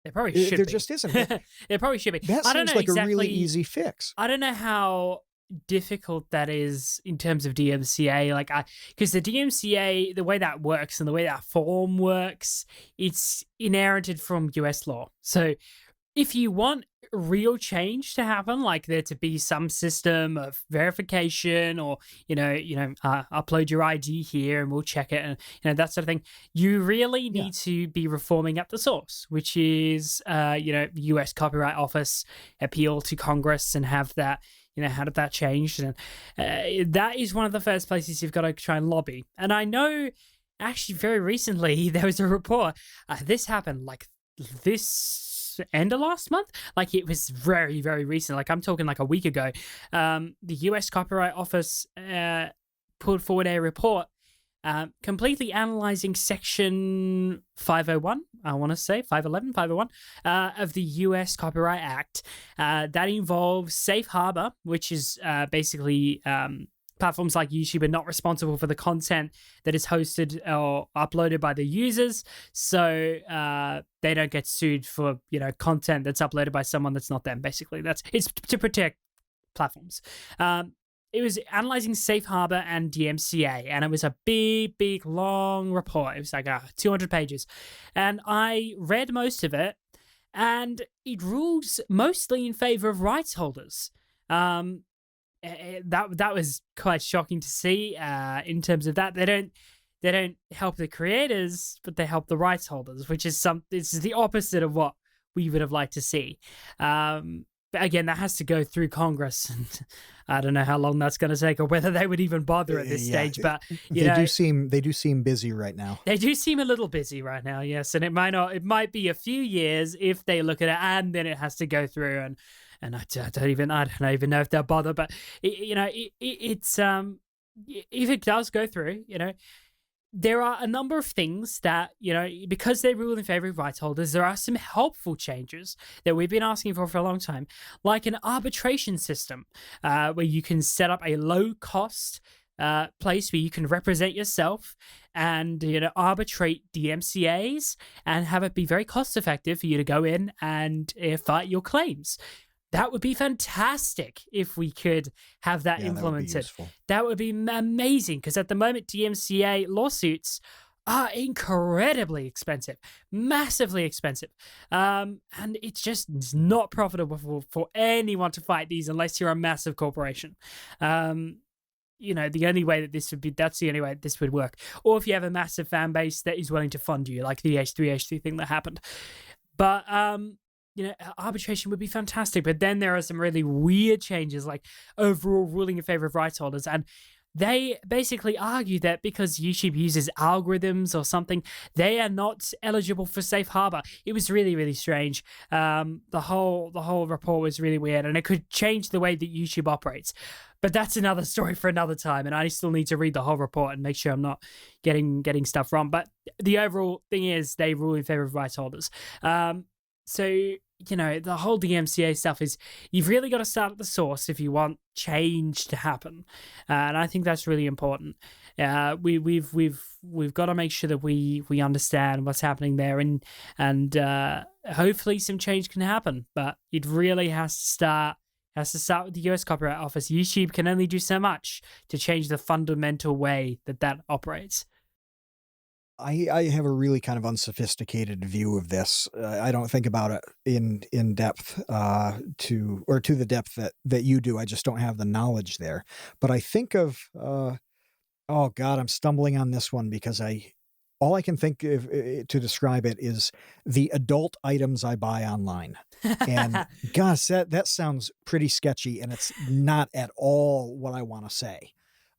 There probably should There be. just isn't. There probably should be. That I don't seems know like a really exactly. easy fix. I don't know how difficult that is in terms of DMCA. Like because the DMCA, the way that works and the way that form works, it's inherited from US law. So if you want real change to happen, like there to be some system of verification, or upload your ID here and we'll check it, and that sort of thing, you really Yeah. need to be reforming at the source, which is U.S. Copyright Office appeal to Congress and have that. Have that changed, and that is one of the first places you've got to try and lobby. And I know, actually, very recently there was a report. This happened like this end of last month. Like it was very, very recent. Like I'm talking like a week ago. The US Copyright Office put forward a report completely analyzing section 501, I want to say 511, 501 of the US Copyright Act. That involves safe harbor, which is basically platforms like YouTube are not responsible for the content that is hosted or uploaded by the users, so they don't get sued for content that's uploaded by someone that's not them. Basically, it's to protect platforms. It was analyzing safe harbor and DMCA, and it was a big, big, long report. It was like 200 pages, and I read most of it, and it rules mostly in favor of rights holders. That was quite shocking to see. In terms of that, they don't help the creators, but they help the rights holders, which is this is the opposite of what we would have liked to see. But again, that has to go through Congress, and I don't know how long that's going to take, or whether they would even bother at this stage. But they do seem busy right now. They do seem a little busy right now, yes. And it might be a few years if they look at it, and then it has to go through. And I don't even know if they'll bother. But it's if it does go through, there are a number of things that, because they rule in favor of rights holders, there are some helpful changes that we've been asking for a long time, like an arbitration system where you can set up a low-cost place where you can represent yourself and, arbitrate DMCAs and have it be very cost-effective for you to go in and fight your claims. That would be fantastic if we could have that implemented. That would be amazing, because at the moment, DMCA lawsuits are incredibly expensive, massively expensive. And it's just not profitable for anyone to fight these unless you're a massive corporation. The only way that that's the only way this would work. Or if you have a massive fan base that is willing to fund you, like the H3H3 thing that happened. But, arbitration would be fantastic. But then there are some really weird changes, like overall ruling in favor of rights holders. And they basically argue that because YouTube uses algorithms or something, they are not eligible for safe harbor. It was really, really strange. The whole report was really weird, and it could change the way that YouTube operates. But that's another story for another time, and I still need to read the whole report and make sure I'm not getting stuff wrong. But the overall thing is they rule in favor of rights holders. So, the whole DMCA stuff is, you've really got to start at the source if you want change to happen. And I think that's really important. We've got to make sure that we understand what's happening there, and hopefully some change can happen. But it really has to start with the US Copyright Office. YouTube can only do so much to change the fundamental way that operates. I have a really kind of unsophisticated view of this. I don't think about it in depth to the depth that you do. I just don't have the knowledge there. But I think of oh God, I'm stumbling on this one because all I can think of to describe it is the adult items I buy online. And gosh, that sounds pretty sketchy, and it's not at all what I want to say.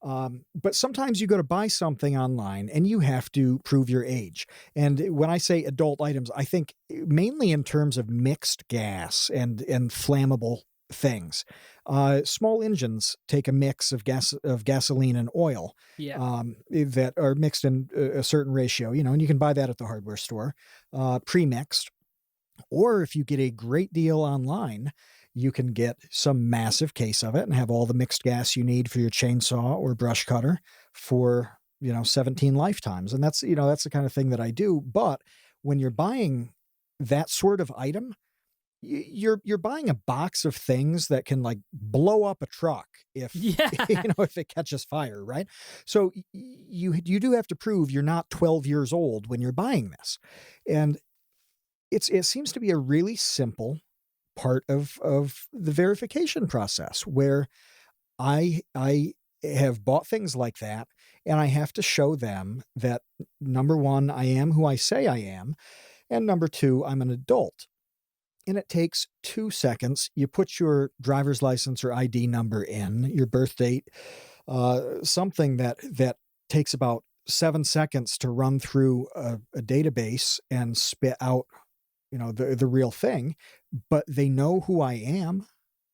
But sometimes you go to buy something online and you have to prove your age. And when I say adult items, I think mainly in terms of mixed gas and flammable things. Small engines take a mix of gasoline and oil, that are mixed in a certain ratio, and you can buy that at the hardware store, pre-mixed. Or if you get a great deal online, you can get some massive case of it and have all the mixed gas you need for your chainsaw or brush cutter for, 17 lifetimes. And that's the kind of thing that I do. But when you're buying that sort of item, you're buying a box of things that can like blow up a truck if Yeah. if it catches fire, right? So you do have to prove you're not 12 years old when you're buying this, and it seems to be a really simple part of the verification process where I have bought things like that, and I have to show them that number one, I am who I say I am, and number two, I'm an adult. And it takes 2 seconds. You put your driver's license or ID number in, your birth date, something that takes about 7 seconds to run through a database and spit out, the real thing. But they know who I am.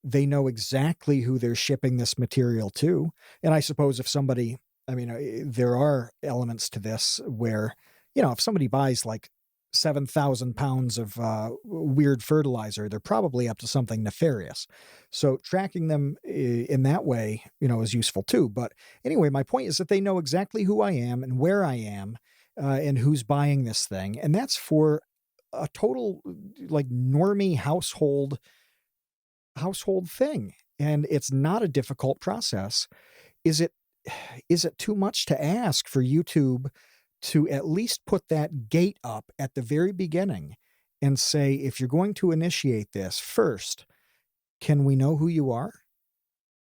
They know exactly who they're shipping this material to. And I suppose if somebody, there are elements to this where, if somebody buys like 7,000 pounds of weird fertilizer, they're probably up to something nefarious. So tracking them in that way, is useful too. But anyway, my point is that they know exactly who I am and where I am and who's buying this thing. And that's for a total like normie household thing. And it's not a difficult process. Is it too much to ask for YouTube to at least put that gate up at the very beginning and say, if you're going to initiate this first, can we know who you are?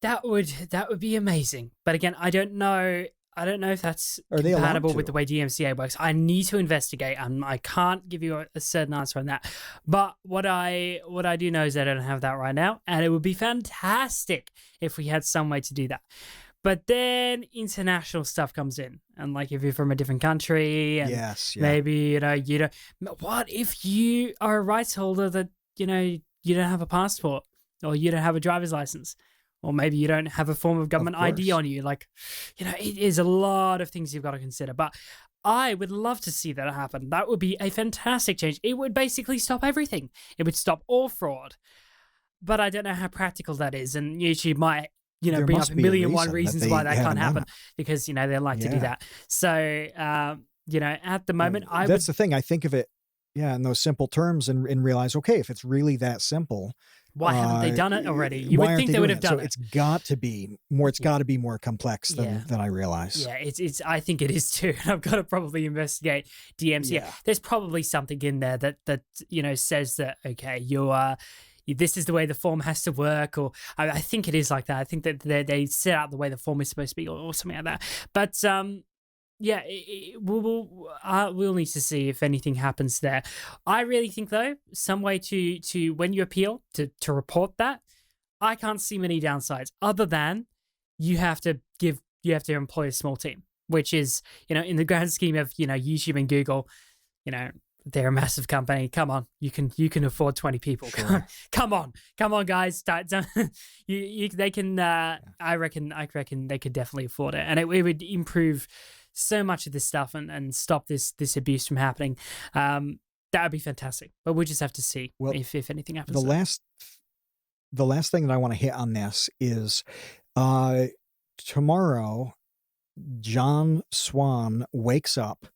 That would be amazing. But again, I don't know if that's Are they allowed compatible with to? the way DMCA works. I need to investigate, and I can't give you a certain answer on that. But what I do know is that I don't have that right now, and it would be fantastic if we had some way to do that. But then international stuff comes in, and like if you're from a different country, and Yes, yeah. maybe you don't. What if you are a rights holder that you don't have a passport, or you don't have a driver's license? Or maybe you don't have a form of government ID on you. Like, it is a lot of things you've got to consider. But I would love to see that happen. That would be a fantastic change. It would basically stop everything. It would stop all fraud. But I don't know how practical that is. And YouTube might, There bring must up a be million reason one reasons they why that haven't can't done happen. it. Because, they like to do Yeah. that. So, at the moment, That's the thing. I think of it, in those simple terms and realize, okay, if it's really that simple, why haven't they done it already? You why would aren't think they they would doing have it? done So it. it's got to be more. It's got to be more complex than I realize. Yeah, it's. I think it is too. I've got to probably investigate DMCA. Yeah. There's probably something in there that says that okay, you are. This is the way the form has to work, or I think it is like that. I think that they set out the way the form is supposed to be, or something like that. But we'll need to see if anything happens there. I really think though, some way to when you appeal to report that, I can't see many downsides other than you have to employ a small team, which is in the grand scheme of YouTube and Google, they're a massive company. Come on, you can afford 20 people. Sure. Come on, guys. They can. I reckon they could definitely afford it, and it would improve so much of this stuff and stop this abuse from happening. That would be fantastic. But we'll just have to see if anything happens. The last thing that I want to hit on this is tomorrow, John Swan wakes up,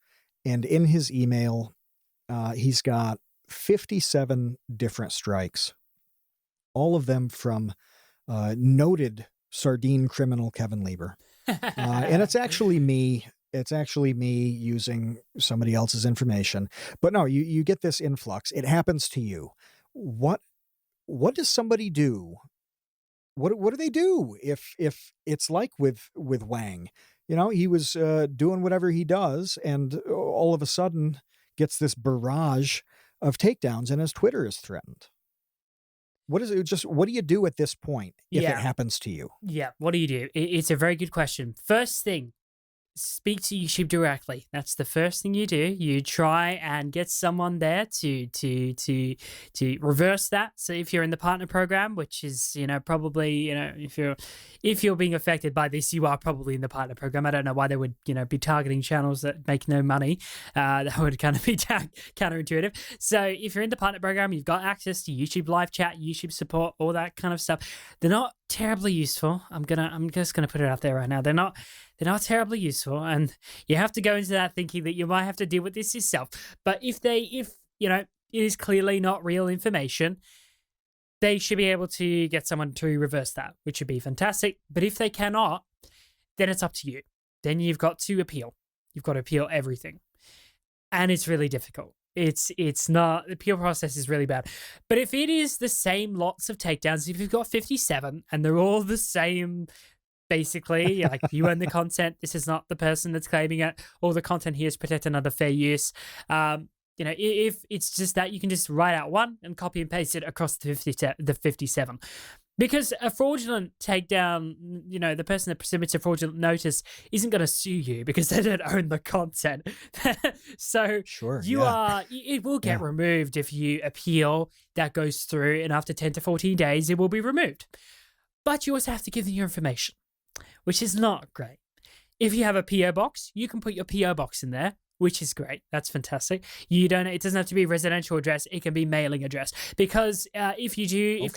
and in his email, he's got 57 different strikes, all of them from noted sardine criminal Kevin Lieber. And it's actually me. It's actually me using somebody else's information. But no, you get this influx. It happens to you. What does somebody do? What do they do if it's like with Whang? He was doing whatever he does, and all of a sudden gets this barrage of takedowns, and his Twitter is threatened. What do you do at this point if it happens to you? Yeah, what do you do? It's a very good question. First thing, speak to YouTube directly. That's the first thing you do. You try and get someone there to reverse that. So if you're in the partner program, which is probably if you're being affected by this, you are probably in the partner program. I don't know why they would be targeting channels that make no money. That would kind of be counterintuitive. So if you're in the partner program, you've got access to YouTube live chat, YouTube support, all that kind of stuff. They're not terribly useful. I'm just gonna put it out there right now. They're not terribly useful, and you have to go into that thinking that you might have to deal with this yourself. But if it is clearly not real information, they should be able to get someone to reverse that, which would be fantastic. But if they cannot, then it's up to you. Then you've got to appeal. You've got to appeal everything. And it's really difficult. It's not, the appeal process is really bad. But if it is the same lots of takedowns, if you've got 57 and they're all the same, basically, like you own the content, this is not the person that's claiming it, all the content here is protected under fair use. You know, if it's just that, you can just write out one and copy and paste it across the 57. Because a fraudulent takedown, you know, the person that submits a fraudulent notice isn't going to sue you because they don't own the content. So Sure, it will get removed if you appeal. That goes through, and after 10 to 14 days, it will be removed. But you also have to give them your information, which is not great. If you have a PO box, you can put your PO box in there, which is great. That's fantastic. It doesn't have to be a residential address. It can be mailing address, because if you do,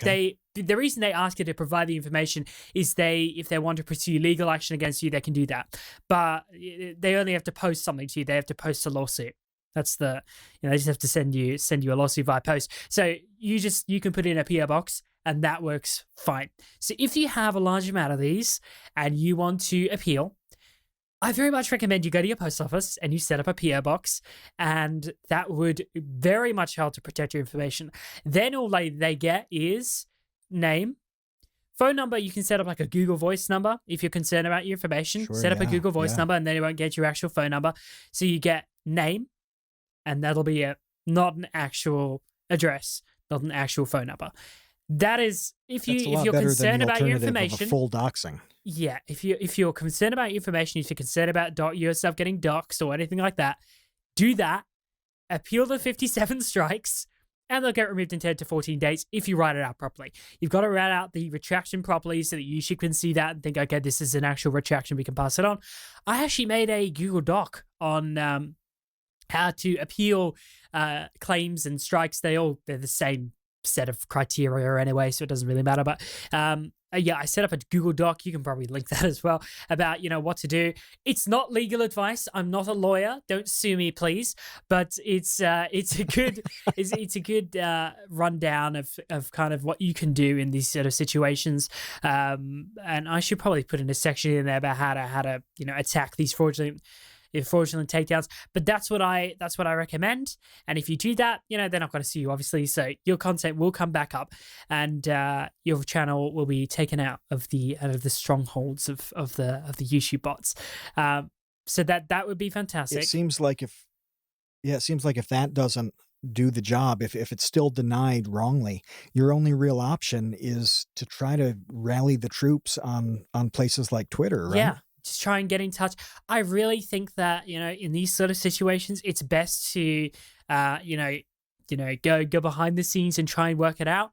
the reason they ask you to provide the information is if they want to pursue legal action against you, they can do that. But they only have to post something to you. They have to post a lawsuit. That's they just have to send you a lawsuit via post. So you can put in a PO box, and that works fine. So if you have a large amount of these and you want to appeal, I very much recommend you go to your post office and you set up a PO box, and that would very much help to protect your information. Then all they get is name, phone number. You can set up like a Google Voice number if you're concerned about your information. Sure, set up a Google Voice number, and then it won't get your actual phone number. So you get name, and that'll be not an actual address, not an actual phone number. That is, if you're concerned about your information, full doxing. Yeah, if you're concerned about your information, if you're concerned about yourself getting doxxed or anything like that, do that. Appeal the 57 strikes, and they'll get removed in 10 to 14 days if you write it out properly. You've got to write out the retraction properly so that you can see that and think, okay, this is an actual retraction, we can pass it on. I actually made a Google Doc on how to appeal claims and strikes. They're the same set of criteria anyway, so it doesn't really matter. But I set up a Google Doc. You can probably link that as well, about what to do. It's not legal advice. I'm not a lawyer. Don't sue me, please. But it's a good it's a good rundown of kind of what you can do in these sort of situations. And I should probably put in a section in there about how to attack these fraudulent takedowns. But that's what I recommend. And if you do that, they're not going to see you, obviously. So your content will come back up, and your channel will be taken out of the strongholds of the YouTube bots. So that would be fantastic. It seems like if that doesn't do the job, if it's still denied wrongly, your only real option is to try to rally the troops on places like Twitter, right? Yeah. Just try and get in touch. I really think that, in these sort of situations, it's best to, go behind the scenes and try and work it out.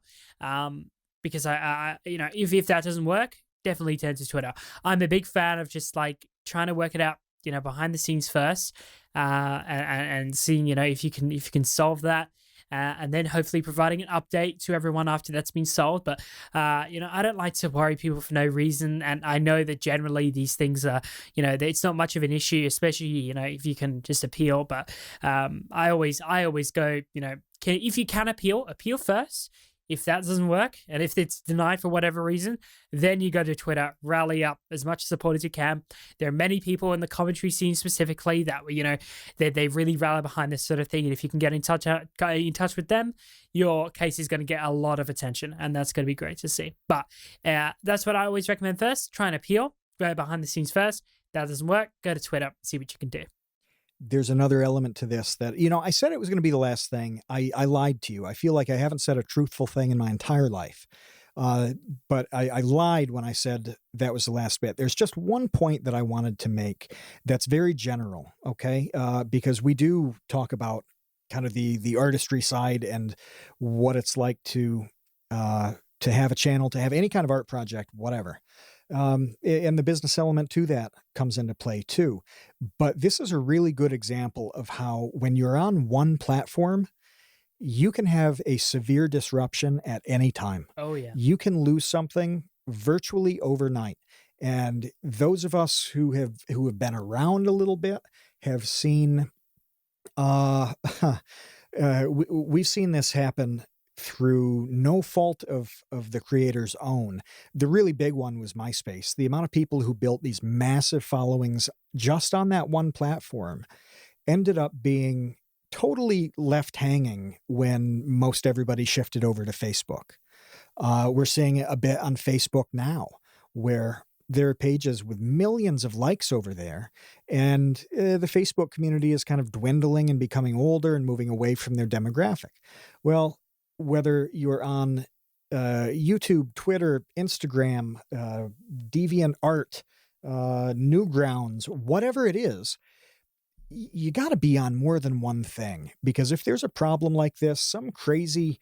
Because if that doesn't work, definitely turn to Twitter. I'm a big fan of just like trying to work it out, behind the scenes first, and seeing, if you can solve that. And then hopefully providing an update to everyone after that's been solved. But, I don't like to worry people for no reason. And I know that generally these things are, it's not much of an issue, especially, if you can just appeal. But I always go, if you can appeal first. If that doesn't work, and if it's denied for whatever reason, then you go to Twitter, rally up as much support as you can. There are many people in the commentary scene specifically that, they really rally behind this sort of thing. And if you can get in touch with them, your case is going to get a lot of attention, and that's going to be great to see. But that's what I always recommend first. Try and appeal, go behind the scenes first. That doesn't work, go to Twitter, see what you can do. There's another element to this that, I said it was going to be the last thing. I lied to you. I feel like I haven't said a truthful thing in my entire life. But I lied when I said that was the last bit. There's just one point that I wanted to make that's very general, okay? Because we do talk about kind of the artistry side and what it's like to have a channel, to have any kind of art project, whatever. And the business element to that comes into play too. But this is a really good example of how, when you're on one platform, you can have a severe disruption at any time. Oh yeah. You can lose something virtually overnight. And those of us who have been around a little bit have seen, we've seen this happen through no fault of the creator's own. The really big one was MySpace. The amount of people who built these massive followings just on that one platform ended up being totally left hanging when most everybody shifted over to Facebook. We're seeing it a bit on Facebook now, where there are pages with millions of likes over there, and the Facebook community is kind of dwindling and becoming older and moving away from their demographic. Well, whether you're on YouTube, Twitter, Instagram, DeviantArt, Newgrounds, whatever it is, you got to be on more than one thing, because if there's a problem like this, some crazy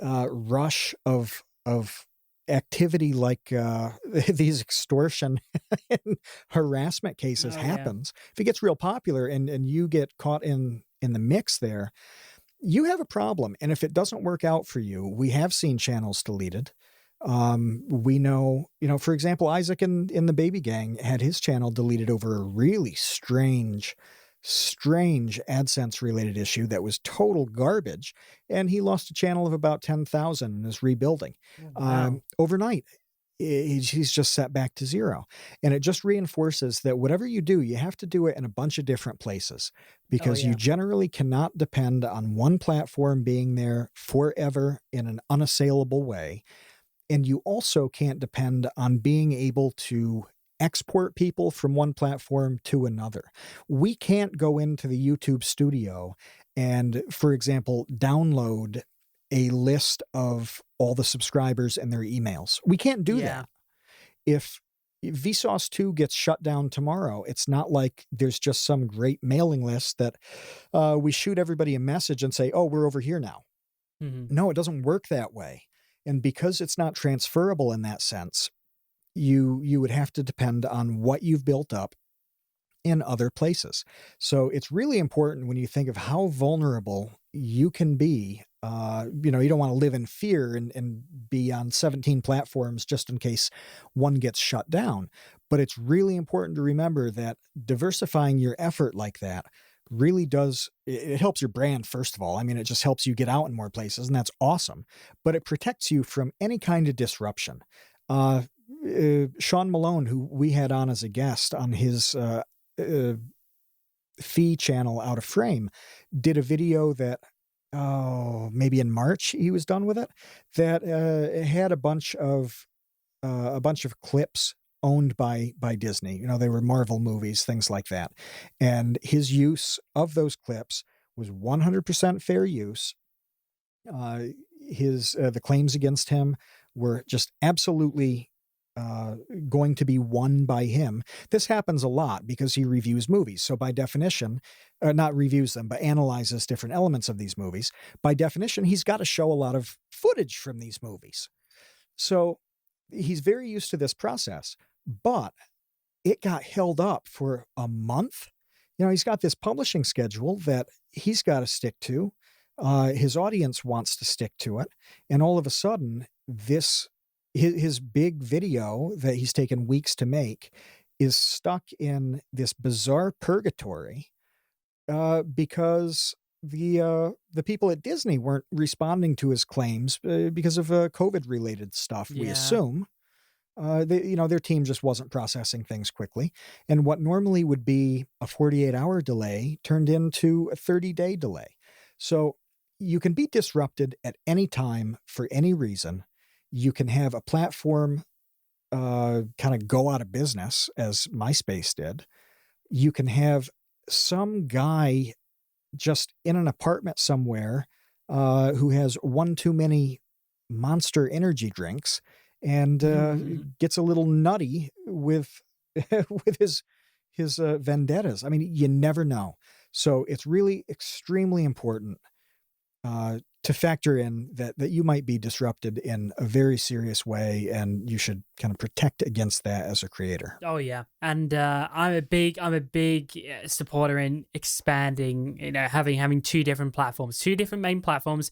rush of activity like these extortion and harassment cases Oh yeah. happens, if it gets real popular and you get caught in the mix there, you have a problem. And if it doesn't work out for you, we have seen channels deleted. We know, for example, Isaac in the Baby Gang had his channel deleted over a really strange AdSense related issue that was total garbage. And he lost a channel of about 10,000 and is rebuilding. Oh, wow. Overnight, he's just set back to zero. And it just reinforces that whatever you do, you have to do it in a bunch of different places, Oh because you yeah. generally cannot depend on one platform being there forever in an unassailable way. And you also can't depend on being able to export people from one platform to another. We can't go into the YouTube studio and, for example, download a list of all the subscribers and their emails. We can't do Yeah. that. If Vsauce 2 gets shut down tomorrow, it's not like there's just some great mailing list that we shoot everybody a message and say, oh, we're over here now. Hmm. No, it doesn't work that way. And because it's not transferable in that sense, you would have to depend on what you've built up in other places. So it's really important when you think of how vulnerable you can be. You don't want to live in fear and be on 17 platforms just in case one gets shut down. But it's really important to remember that diversifying your effort like that really does, it helps your brand, first of all. I mean, it just helps you get out in more places, and that's awesome. But it protects you from any kind of disruption. Sean Malone, who we had on as a guest on his fee channel Out of Frame, did a video that, maybe in March he was done with it, that had a bunch of clips owned by Disney. They were Marvel movies, things like that. And his use of those clips was 100% fair use. The claims against him were just absolutely going to be won by him. This happens a lot because he reviews movies. So by definition, not reviews them, but analyzes different elements of these movies. By definition, he's got to show a lot of footage from these movies. So he's very used to this process, but it got held up for a month. He's got this publishing schedule that he's got to stick to. His audience wants to stick to it. And all of a sudden, his big video that he's taken weeks to make is stuck in this bizarre purgatory because the people at Disney weren't responding to his claims because of COVID related stuff. We Yeah. assume their team just wasn't processing things quickly, and what normally would be a 48-hour delay turned into a 30-day delay. So you can be disrupted at any time for any reason. You can have a platform kind of go out of business, as MySpace did. You can have some guy just in an apartment somewhere who has one too many Monster energy drinks and gets a little nutty with with his vendettas. I mean, you never know. So it's really extremely important to factor in that you might be disrupted in a very serious way, and you should kind of protect against that as a creator. Oh yeah, and I'm a big supporter in expanding. Having two different platforms, two different main platforms,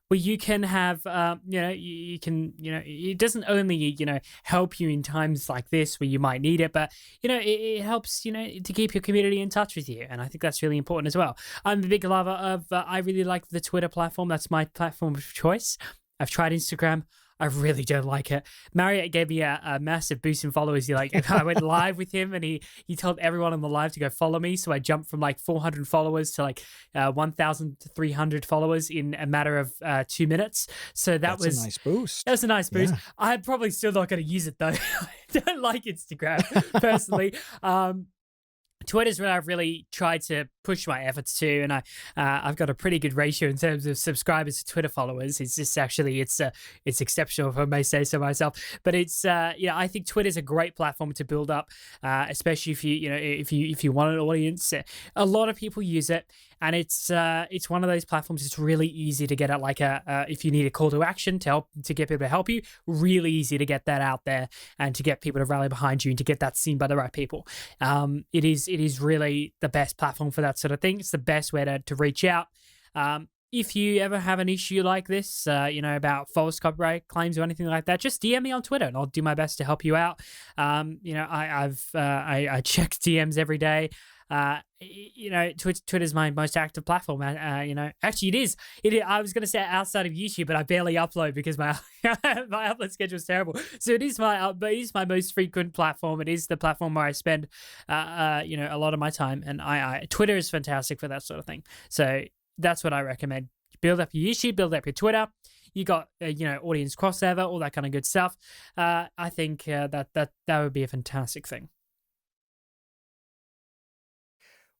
where you can have, you can, it doesn't only, help you in times like this where you might need it, but, it helps, to keep your community in touch with you. And I think that's really important as well. I'm a big lover of, I really like the Twitter platform. That's my platform of choice. I've tried Instagram. I really don't like it. Marriott gave me a massive boost in followers. I went live with him, and he told everyone on the live to go follow me. So I jumped from like 400 followers to like 1,300 followers in a matter of 2 minutes. So That's a nice boost. That was a nice boost. Yeah. I'm probably still not going to use it though. I don't like Instagram personally. Twitter's where I've really tried to push my efforts to, and I've got a pretty good ratio in terms of subscribers to Twitter followers. It's just actually it's exceptional, if I may say so myself. But it's I think Twitter's a great platform to build up, especially if you want an audience. A lot of people use it, and it's one of those platforms. It's really easy to get at, like if you need a call to action to get people to help you. Really easy to get that out there and to get people to rally behind you and to get that seen by the right people. It is really the best platform for that sort of thing. It's the best way to reach out. If you ever have an issue like this, about false copyright claims or anything like that, just DM me on Twitter and I'll do my best to help you out. I check DMs every day. Twitter's my most active platform. Actually it is. I was going to say outside of YouTube, but I barely upload because my my upload schedule is terrible. So it is my most frequent platform. It is the platform where I spend a lot of my time, and Twitter is fantastic for that sort of thing. So that's what I recommend. Build up your YouTube, build up your Twitter. You got audience crossover, all that kind of good stuff. I think that would be a fantastic thing.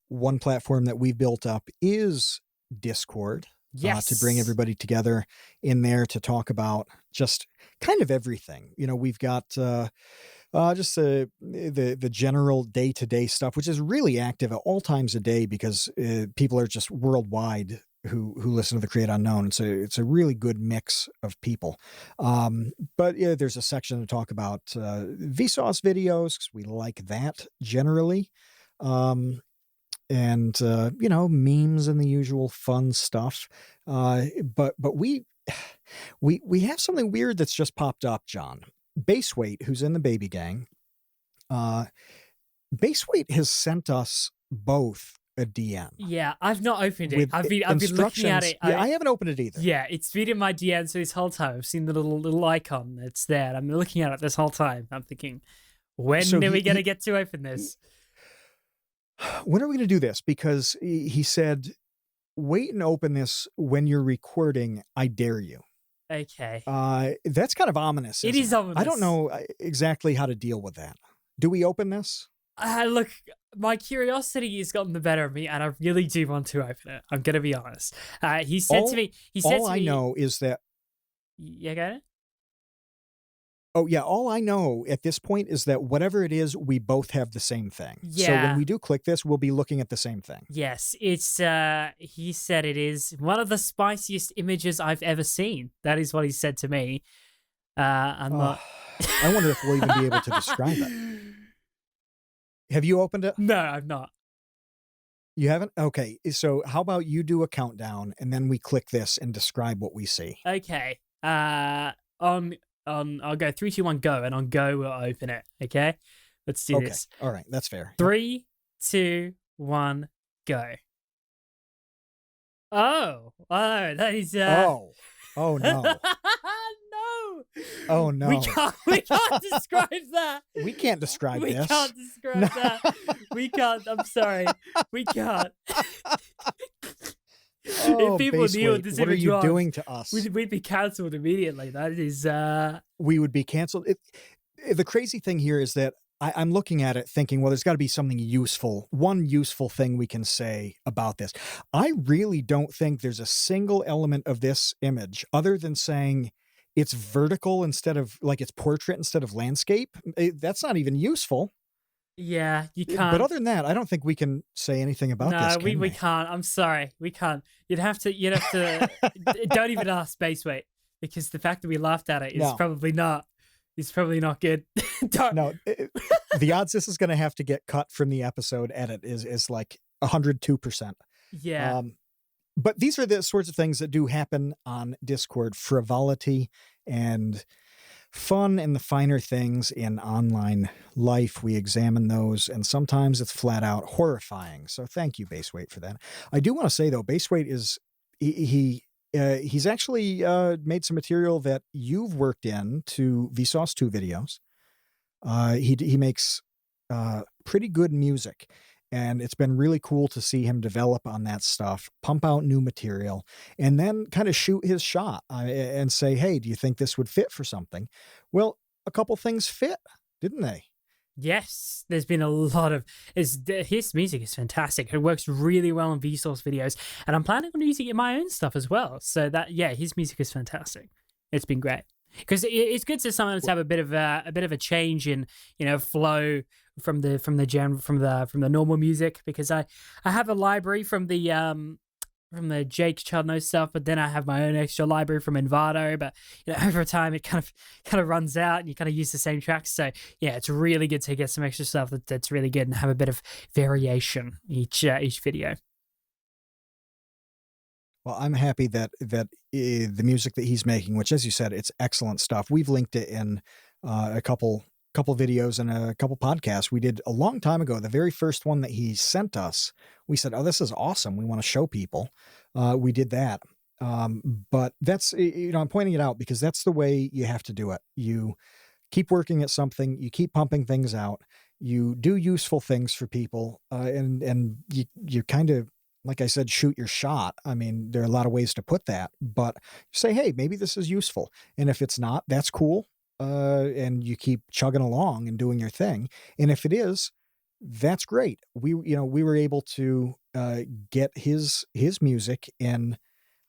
One platform that we've built up is Discord. Yes. To bring everybody together in there to talk about just kind of everything. We've got just the general day-to-day stuff, which is really active at all times a day because people are just worldwide who listen to the Create Unknown. It's a really good mix of people. But there's a section to talk about Vsauce videos, because we like that generally. And memes and the usual fun stuff. But we have something weird that's just popped up, John. Baseweight, who's in the baby gang, Baseweight has sent us both a DM. Yeah, I've not opened it. I've been looking at it. I haven't opened it either. Yeah, it's been in my DMs this whole time. I've seen the little icon that's there. I'm looking at it this whole time. I'm thinking, when are we going to get to open this? When are we going to do this? Because he said, wait and open this when you're recording. I dare you. Okay. That's kind of ominous. It is ominous. I don't know exactly how to deal with that. Do we open this? Look, my curiosity has gotten the better of me, and I really do want to open it. I'm going to be honest. He said to me... All I know is that... Yeah, got it? Oh, yeah. All I know at this point is that whatever it is, we both have the same thing. Yeah. So when we do click this, we'll be looking at the same thing. Yes. It's, he said it is one of the spiciest images I've ever seen. That is what he said to me. I'm not... I wonder if we'll even be able to describe it. Have you opened it? No, I've not. You haven't? Okay. So how about you do a countdown and then we click this and describe what we see. Okay. I'll go 3, 2, 1, go, and on go we'll open it. Okay, let's do this. All right, that's fair. 3, 2, 1, go. Oh, that is. Oh no. No. Oh no. We can't describe that. We can't describe this. We can't describe that. We can't. I'm sorry. We can't. Oh, if people knew what this what are image you was, doing to us? We'd be cancelled immediately. That is... We would be cancelled. The crazy thing here is that I'm looking at it thinking, well, there's got to be something useful. One useful thing we can say about this. I really don't think there's a single element of this image other than saying it's vertical instead of, like, it's portrait instead of landscape. That's not even useful. Yeah, you can't. But other than that, I don't think we can say anything about this. No, we can't. I'm sorry. We can't. You'd have to don't even ask Baseweight, because the fact that we laughed at it is probably not good. No, the odds this is going to have to get cut from the episode edit is like 102%. Yeah. But these are the sorts of things that do happen on Discord: frivolity and fun and the finer things in online life. We examine those, and sometimes it's flat out horrifying. So thank you, Baseweight, for that. I do want to say, though, Baseweight is he He's actually made some material that you've worked in to Vsauce 2 videos. He makes pretty good music, and it's been really cool to see him develop on that stuff, pump out new material, and then kind of shoot his shot and say, "Hey, do you think this would fit for something?" Well, a couple things fit, didn't they? Yes, there's been a lot of his music is fantastic. It works really well in Vsauce videos, and I'm planning on using it in my own stuff as well. So that yeah, his music is fantastic. It's been great because it's good to sometimes have a bit of a change in flow from the normal music, because I have a library from the Jake Chudno stuff, but then I have my own extra library from Envato. But over time, it kind of runs out, and you kind of use the same tracks. So yeah, it's really good to get some extra stuff that's really good and have a bit of variation each video. Well, I'm happy that the music that he's making, which, as you said, it's excellent stuff. We've linked it in a couple videos and a couple podcasts we did a long time ago. The very first one that he sent us, we said, "Oh, this is awesome. We want to show people." We did that. But that's, I'm pointing it out because that's the way you have to do it. You keep working at something, you keep pumping things out, you do useful things for people, and you kind of, like I said, shoot your shot. I mean, there are a lot of ways to put that, but say, "Hey, maybe this is useful." And if it's not, that's cool. And you keep chugging along and doing your thing. And if it is, that's great. We were able to get his music in,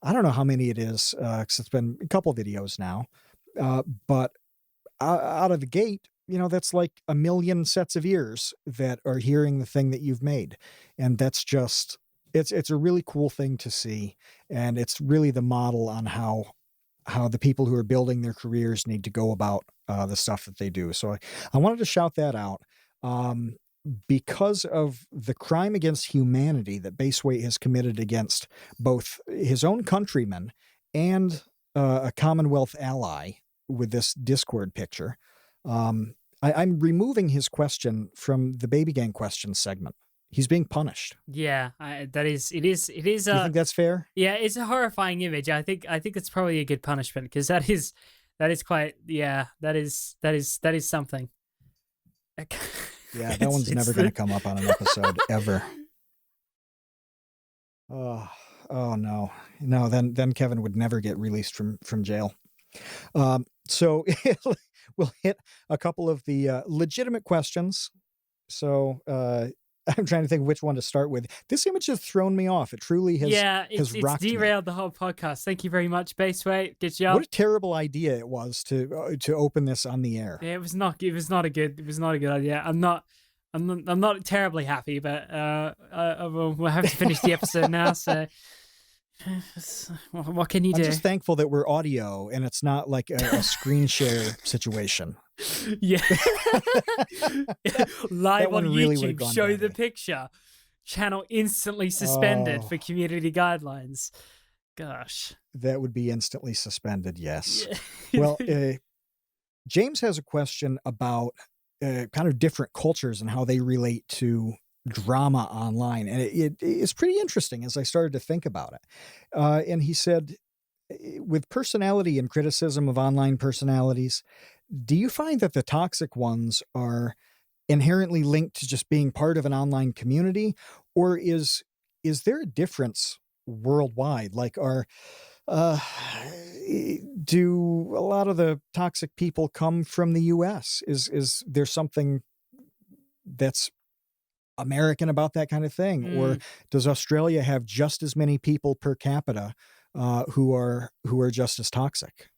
I don't know how many it is, because it's been a couple videos now. But out of the gate, that's like 1 million sets of ears that are hearing the thing that you've made. And that's just, it's a really cool thing to see. And it's really the model on how the people who are building their careers need to go about the stuff that they do. So I wanted to shout that out because of the crime against humanity that Baseweight has committed against both his own countrymen and a Commonwealth ally with this Discord picture. I'm removing his question from the Baby Gang questions segment. He's being punished. Yeah, it is. Do you think that's fair? Yeah, it's a horrifying image. I think it's probably a good punishment, because that is quite, yeah, that is something. Yeah, that one's never going to come up on an episode ever. Oh no. Then Kevin would never get released from jail. So we'll hit a couple of the legitimate questions. So I'm trying to think which one to start with. This image has thrown me off. It truly has. Yeah, it's derailed me. the whole podcast. Thank you very much, Baseweight. Good job. What a terrible idea it was to open this on the air. Yeah, it was not a good idea. I'm not terribly happy, but we'll have to finish the episode now. So what can you do? I'm just thankful that we're audio and it's not like a screen share situation. Yeah. Live on really YouTube, show the picture. Channel instantly suspended for community guidelines. Gosh. That would be instantly suspended, yes. Yeah. Well, James has a question about kind of different cultures and how they relate to drama online. And it's pretty interesting as I started to think about it. And he said, with personality and criticism of online personalities, do you find that the toxic ones are inherently linked to just being part of an online community, or is there a difference worldwide? Like, do a lot of the toxic people come from the US? Is there something that's American about that kind of thing? Or does Australia have just as many people per capita who are just as toxic?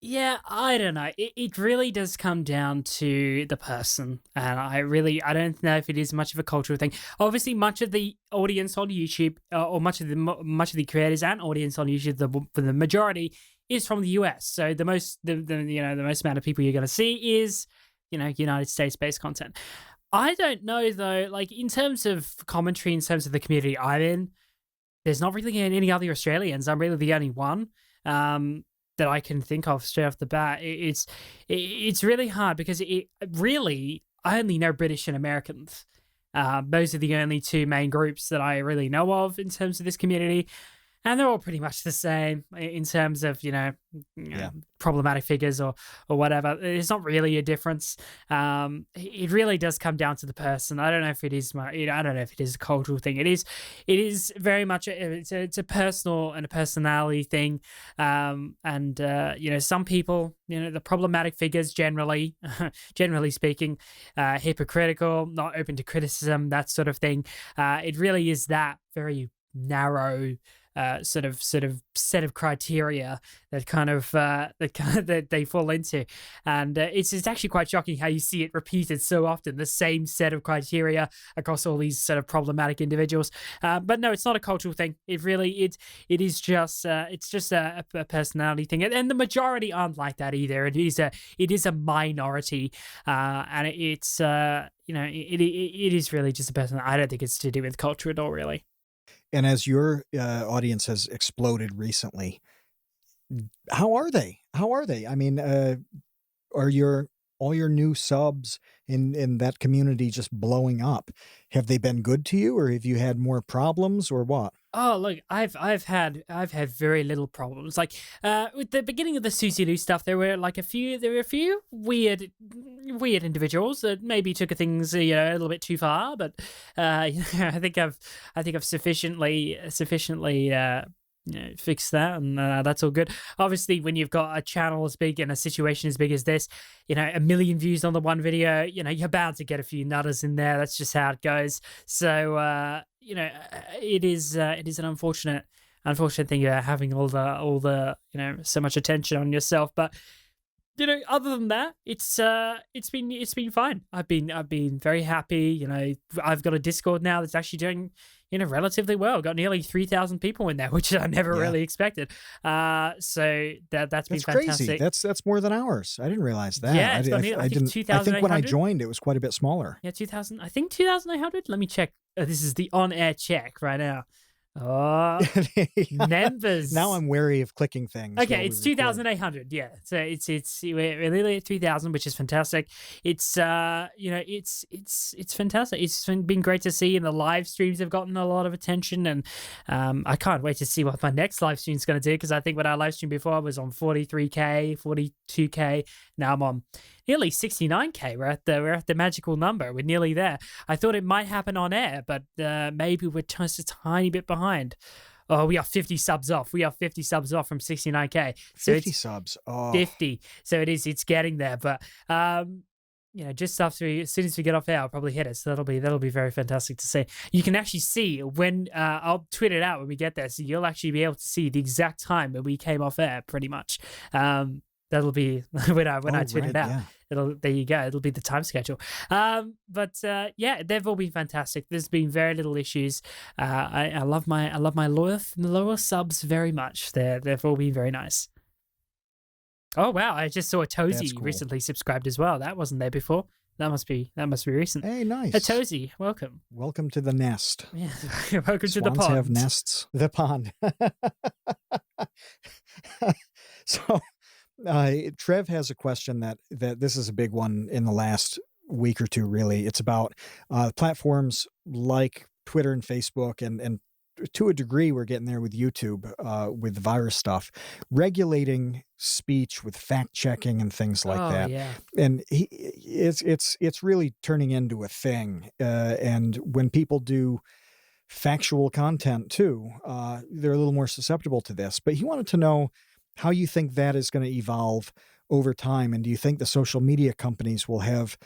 Yeah, I don't know. It really does come down to the person, and I don't know if it is much of a cultural thing. Obviously, much of the audience on YouTube, or much of the creators and audience on YouTube, for the majority, is from the US. So the most amount of people you're going to see is United States based content. I don't know though. Like, in terms of commentary, in terms of the community I'm in, there's not really any other Australians. I'm really the only one. That I can think of straight off the bat. It's really hard because I only know British and Americans. Those are the only two main groups that I really know of in terms of this community. and they're all pretty much the same in terms of Yeah. problematic figures or whatever. There's not really a difference. It really does come down to the person. I don't know if it is I don't know if it is a cultural thing. It is very much it's a personal and a personality thing. And some people, the problematic figures generally generally speaking, hypocritical, not open to criticism, that sort of thing. It really is that very narrow sort of set of criteria that that they fall into, and it's actually quite shocking how you see it repeated so often, the same set of criteria across all these sort of problematic individuals. But no, it's not a cultural thing. It is just it's just a personality thing, and the majority aren't like that either. It is a minority, and it is really just a person. I don't think it's to do with culture at all, really. And as your audience has exploded recently, how are they? How are they? I mean, are all your new subs in that community just blowing up? Have they been good to you, or have you had more problems, or what? Oh, look, I've had very little problems. Like with the beginning of the Susie Lou stuff, there were a few weird individuals that maybe took things a little bit too far, but I think I've sufficiently fix that, and that's all good. Obviously, when you've got a channel as big and a situation as big as this, 1 million views on the one video, you're bound to get a few nutters in there. That's just how it goes. So it is an unfortunate thing, having all the so much attention on yourself. But other than that, it's been fine. I've been very happy. I've got a Discord now that's actually doing relatively well. Got nearly 3,000 people in there, which I never really expected. So that's been crazy. fantastic. That's more than ours. I didn't realize that. Yeah, it's got I I think didn't. I think when I 2,800. joined, it was quite a bit smaller. Yeah, 2,000. I think 2,800. Let me check. This is the on-air check right now. Oh, members. Now I'm wary of clicking things. Okay, it's 2,800. Yeah, so we're nearly at 3,000, which is fantastic. It's it's fantastic. It's been great to see, and the live streams have gotten a lot of attention, and I can't wait to see what my next live stream is going to do, because I think when I live streamed before I was on 43k, 42k. Now I'm on nearly 69k. We're at the magical number. We're nearly there. I thought it might happen on air, but maybe we're just a tiny bit behind. Oh, we are 50 subs off. We are 50 subs off from 69k. So 50 it's subs. Oh, 50. So it's getting there. But just as soon as we get off air, I'll probably hit it. So that'll be very fantastic to see. You can actually see when I'll tweet it out when we get there, so you'll actually be able to see the exact time when we came off air, pretty much. That'll be when I tweet it out. Yeah. There you go. It'll be the time schedule. But they've all been fantastic. There's been very little issues. I love my loyal subs very much. They've all been very nice. Oh wow! I just saw a Tozy recently subscribed as well. That wasn't there before. That must be recent. Hey, nice. A Tozy, welcome. Welcome to the nest. Yeah, welcome to the Swans pond. have nests. The pond. So. Trev has a question that this is a big one in the last week or two, really. It's about platforms like Twitter and Facebook, and to a degree we're getting there with YouTube, with the virus stuff, regulating speech with fact checking and things like that. Yeah. And it's really turning into a thing. And when people do factual content too, they're a little more susceptible to this. But he wanted to know how you think that is going to evolve over time, and do you think the social media companies will have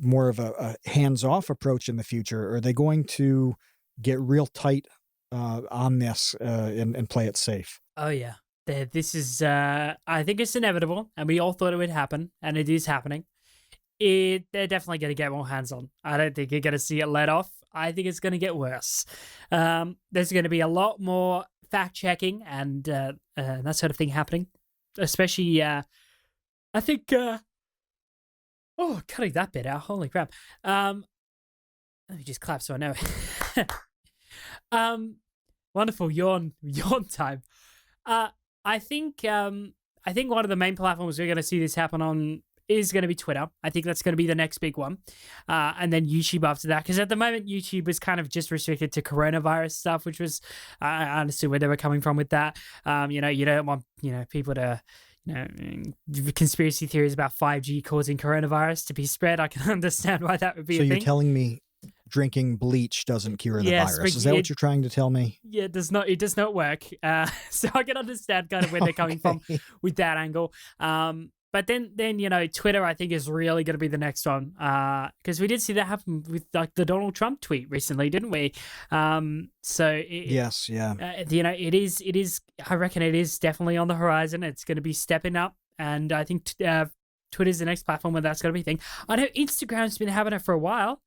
more of a hands-off approach in the future? Or are they going to get real tight on this and play it safe? Oh yeah, this is. I think it's inevitable, and we all thought it would happen, and it is happening. They're definitely going to get more hands-on. I don't think you're going to see it let off. I think it's going to get worse. There's going to be a lot more fact-checking and that sort of thing happening, especially I think cutting that bit out, holy crap. Let me just clap so I know. Wonderful yawn time. I think one of the main platforms we're going to see this happen on is going to be Twitter. I think that's going to be the next big one. And then YouTube after that. Because at the moment, YouTube is kind of just restricted to coronavirus stuff, which was, I understood where they were coming from with that. You don't want, people to, conspiracy theories about 5G causing coronavirus to be spread. I can understand why that would be a So thing. you're telling me drinking bleach doesn't cure the Yes, virus? Is that what you're trying to tell me? Yeah, it does not work. So I can understand kind of where they're coming from with that angle. But then Twitter, I think, is really going to be the next one, because we did see that happen with like the Donald Trump tweet recently, didn't we? Yes, yeah. It is. I reckon it is definitely on the horizon. It's going to be stepping up, and I think Twitter's the next platform where that's going to be a thing. I know Instagram's been having it for a while.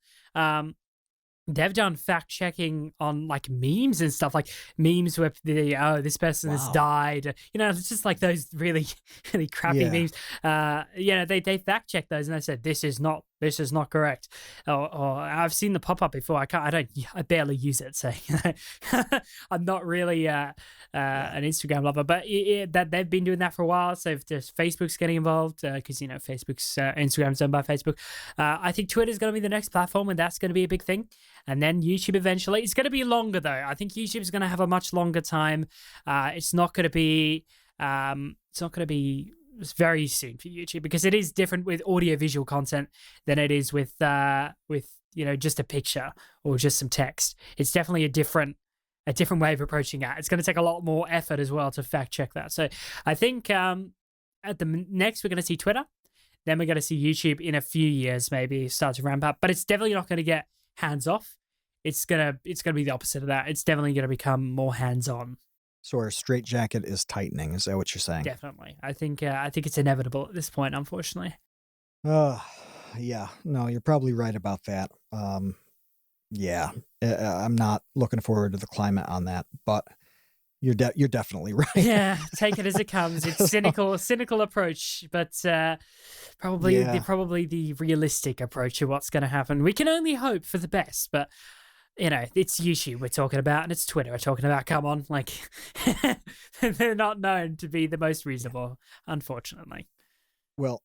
They've done fact checking on like memes and stuff, like memes where this person has died. It's just like those really, really crappy memes. They fact check those and they said this is not correct. Or I've seen the pop up before. I barely use it, so I'm not really an Instagram lover, but that they've been doing that for a while. So if there's Facebook's getting involved, because Facebook's Instagram's owned by Facebook. I think Twitter's going to be the next platform, and that's going to be a big thing. And then YouTube eventually. It's going to be longer though. I think YouTube's going to have a much longer time. It's not going to be. It's very soon for YouTube, because it is different with audio-visual content than it is with just a picture or just some text. It's definitely a different way of approaching that. It's going to take a lot more effort as well to fact check that. So I think at the next we're going to see Twitter, then we're going to see YouTube in a few years maybe start to ramp up, but it's definitely not going to get hands off. It's gonna be the opposite of that. It's definitely going to become more hands on. So our straitjacket is tightening. Is that what you're saying? Definitely. I think it's inevitable at this point, unfortunately. Yeah. No, you're probably right about that. Yeah. I'm not looking forward to the climate on that, but you're definitely right. Yeah, take it as it comes. It's cynical approach, but probably the realistic approach of what's going to happen. We can only hope for the best, but it's YouTube we're talking about, and it's Twitter we're talking about. Come on, like they're not known to be the most reasonable, unfortunately. Well,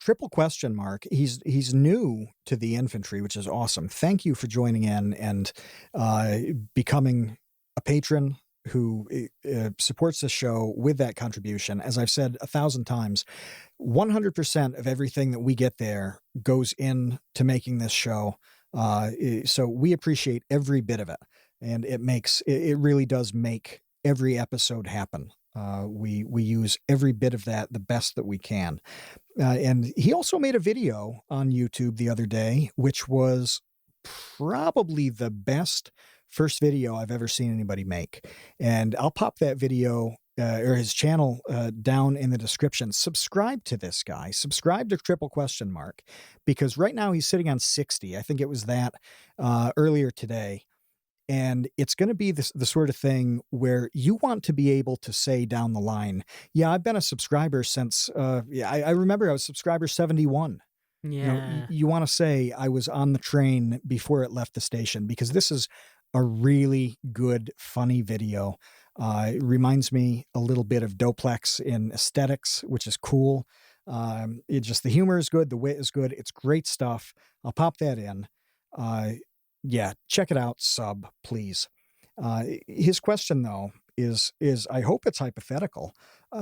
triple question mark. He's new to the infantry, which is awesome. Thank you for joining in and becoming a patron who supports the show with that contribution. As I've said 1,000 times, 100% of everything that we get there goes into making this show. So we appreciate every bit of it, and it really does make every episode happen. We use every bit of that the best that we can. And he also made a video on YouTube the other day, which was probably the best first video I've ever seen anybody make. And I'll pop that video or his channel down in the description. Subscribe to this guy. Subscribe to triple question mark, because right now he's sitting on 60. I think it was that earlier today. And it's going to be the sort of thing where you want to be able to say down the line, yeah, I've been a subscriber since, I remember I was subscriber 71. Yeah. You want to say I was on the train before it left the station, because this is a really good, funny video. It reminds me a little bit of Doplex in aesthetics, which is cool. The humor is good. The wit is good. It's great stuff. I'll pop that in. Yeah, check it out. Sub, please. His question though is I hope it's hypothetical.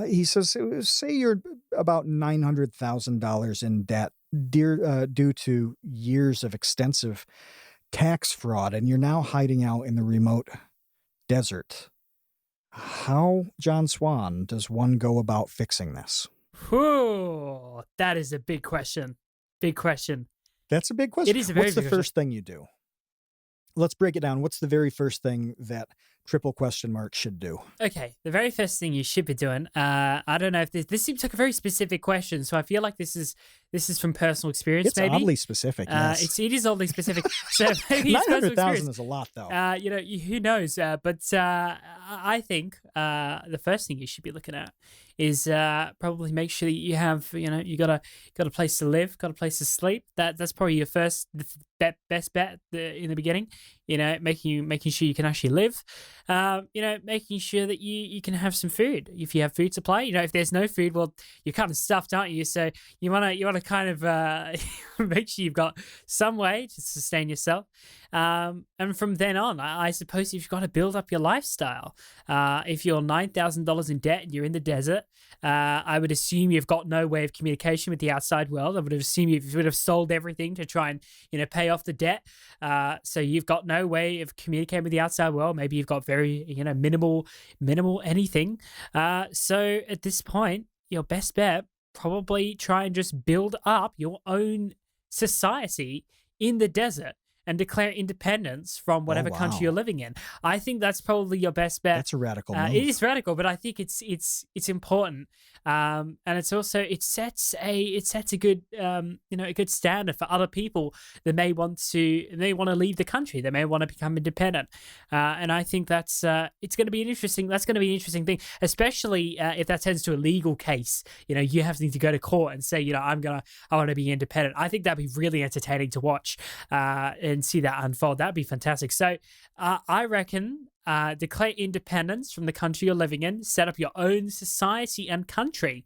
He says, say you're about $900,000 in debt due to years of extensive tax fraud, and you're now hiding out in the remote desert. How, John Swan, does one go about fixing this? Whew, that is a big question. Big question. That's a big question. It is a very What's the first thing you do? Let's break it down. What's the very first thing that triple question mark should do? Okay, the very first thing you should be doing. I don't know if this seems like a very specific question, so I feel like this is from personal experience. It's maybe oddly specific. Yes. It is oddly specific. So maybe 900,000 is a lot, though. Who knows? But I think the first thing you should be looking at is probably make sure that you have, you got a place to live, got a place to sleep. That's probably your first best bet in the beginning. Making sure you can actually live. Making sure that you can have some food if you have food supply. If there's no food, well, you're kind of stuffed, aren't you? So you wanna kind of make sure you've got some way to sustain yourself. And from then on, I suppose you've got to build up your lifestyle. If you're $9,000 in debt and you're in the desert, I would assume you've got no way of communication with the outside world. I would assume you would have sold everything to try and pay off the debt. So you've got no way of communicating with the outside world. Maybe you've got very minimal anything. So at this point, your best bet, probably try and just build up your own society in the desert and declare independence from whatever country you're living in. I think that's probably your best bet. That's a radical move. It is radical, but I think it's important, and it's also it sets a good a good standard for other people that may want to leave the country. They may want to become independent, and I think that's it's going to be an interesting. That's going to be an interesting thing, especially if that turns to a legal case. You have to go to court and say, I want to be independent. I think that'd be really entertaining to watch. And see that unfold. That'd be fantastic. So I reckon declare independence from the country you're living in, set up your own society and country,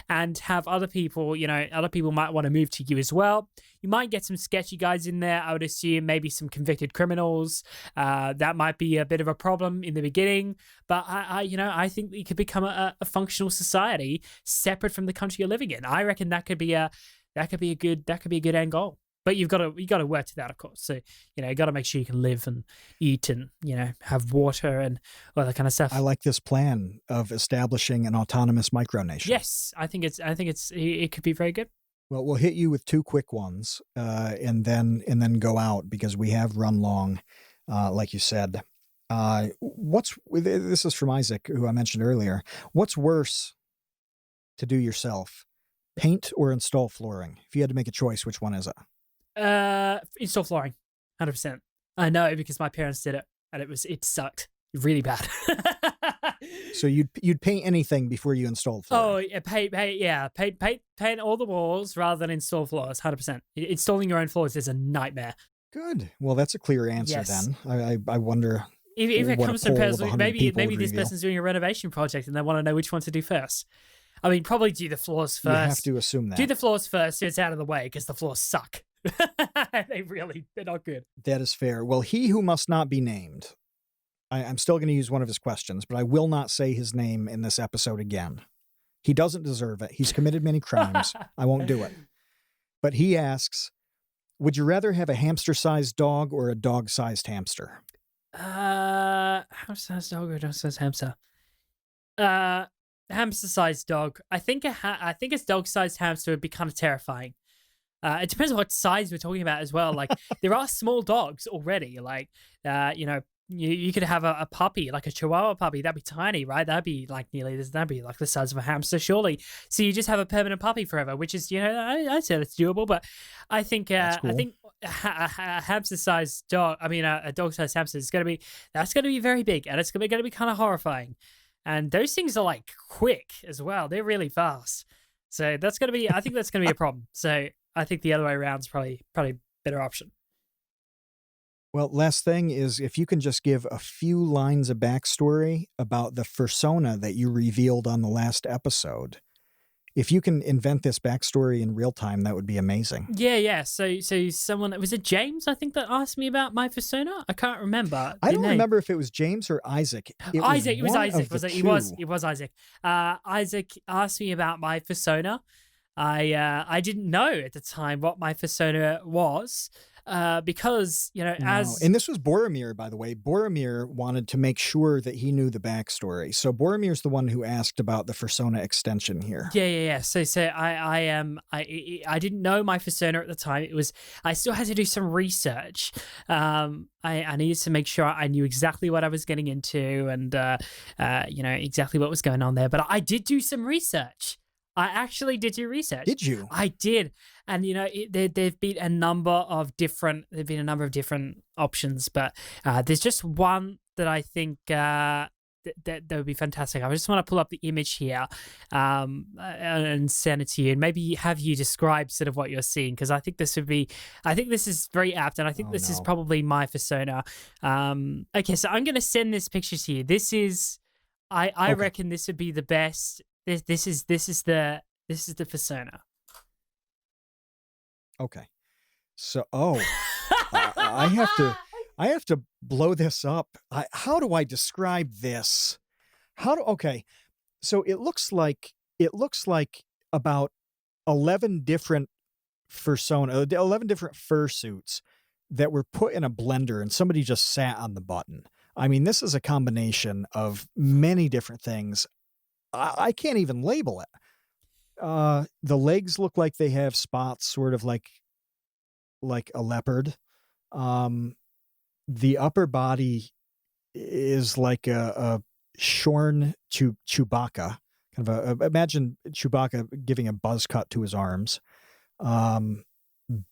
and have other people, other people might want to move to you as well. You might get some sketchy guys in there. I would assume maybe some convicted criminals. That might be a bit of a problem in the beginning, but I think it could become a functional society separate from the country you're living in. I reckon that could be a good end goal. But you've got to work to that, of course. So, you got to make sure you can live and eat and, have water and all that kind of stuff. I like this plan of establishing an autonomous micronation. Yes, I think it could be very good. Well, we'll hit you with two quick ones, and then go out because we have run long, like you said. This is from Isaac, who I mentioned earlier. What's worse to do yourself, paint or install flooring? If you had to make a choice, which one is it? Install flooring, 100%. I know because my parents did it, and it sucked really bad. So you'd paint anything before you installed flooring? Oh, yeah, paint all the walls rather than install floors, 100%. Installing your own floors is a nightmare. Good. Well, that's a clear answer then. I wonder if it comes to person, maybe this person's doing a renovation project and they want to know which one to do first. I mean, probably do the floors first. You have to assume that. Do the floors first so it's out of the way because the floors suck. They're not good. That is fair. Well, he who must not be named. I'm still going to use one of his questions, but I will not say his name in this episode again. He doesn't deserve it. He's committed many crimes. I won't do it. But he asks, would you rather have a hamster-sized dog or a dog-sized hamster? Hamster-sized dog or dog-sized hamster? Hamster-sized dog. I think a dog-sized hamster would be kind of terrifying. It depends on what size we're talking about as well. Like there are small dogs already. Like you could have a puppy, like a Chihuahua puppy. That'd be tiny, right? That'd be like the size of a hamster, surely. So you just have a permanent puppy forever, which is I'd say that's doable. But I think cool. I think a hamster-sized dog. I mean a dog-sized hamster is gonna be very big, and it's gonna be kind of horrifying. And those things are like quick as well. They're really fast. So I think that's gonna be a problem. So I think the other way around is probably a better option. Well, last thing is if you can just give a few lines of backstory about the fursona that you revealed on the last episode. If you can invent this backstory in real time, that would be amazing. Yeah. So someone, was it James, I think, that asked me about my fursona? I can't remember. I don't remember if it was James or Isaac. It was Isaac. It was Isaac. Isaac asked me about my fursona. I didn't know at the time what my fursona was. Because, and this was Boromir, by the way. Boromir wanted to make sure that he knew the backstory. So Boromir's the one who asked about the fursona extension here. Yeah. So I didn't know my fursona at the time. I still had to do some research. I needed to make sure I knew exactly what I was getting into and, exactly what was going on there. But I did do some research. I actually did do research. Did you? I did. And, there've been a number of different options, but there's just one that I think that would be fantastic. I just want to pull up the image here, and send it to you, and maybe have you describe sort of what you're seeing, because I think this is very apt, and I think Oh this is no. probably my fursona. Okay, so I'm gonna send this picture to you. This is, I Okay. reckon this would be the best. This is the fursona. Okay. So, I have to blow this up. How do I describe this? Okay. So it looks like about 11 different 11 different fursuits that were put in a blender and somebody just sat on the button. I mean, this is a combination of many different things. I can't even label it. The legs look like they have spots, sort of like a leopard. Um, the upper body is like a shorn Chewbacca, kind of imagine Chewbacca giving a buzz cut to his arms. Um,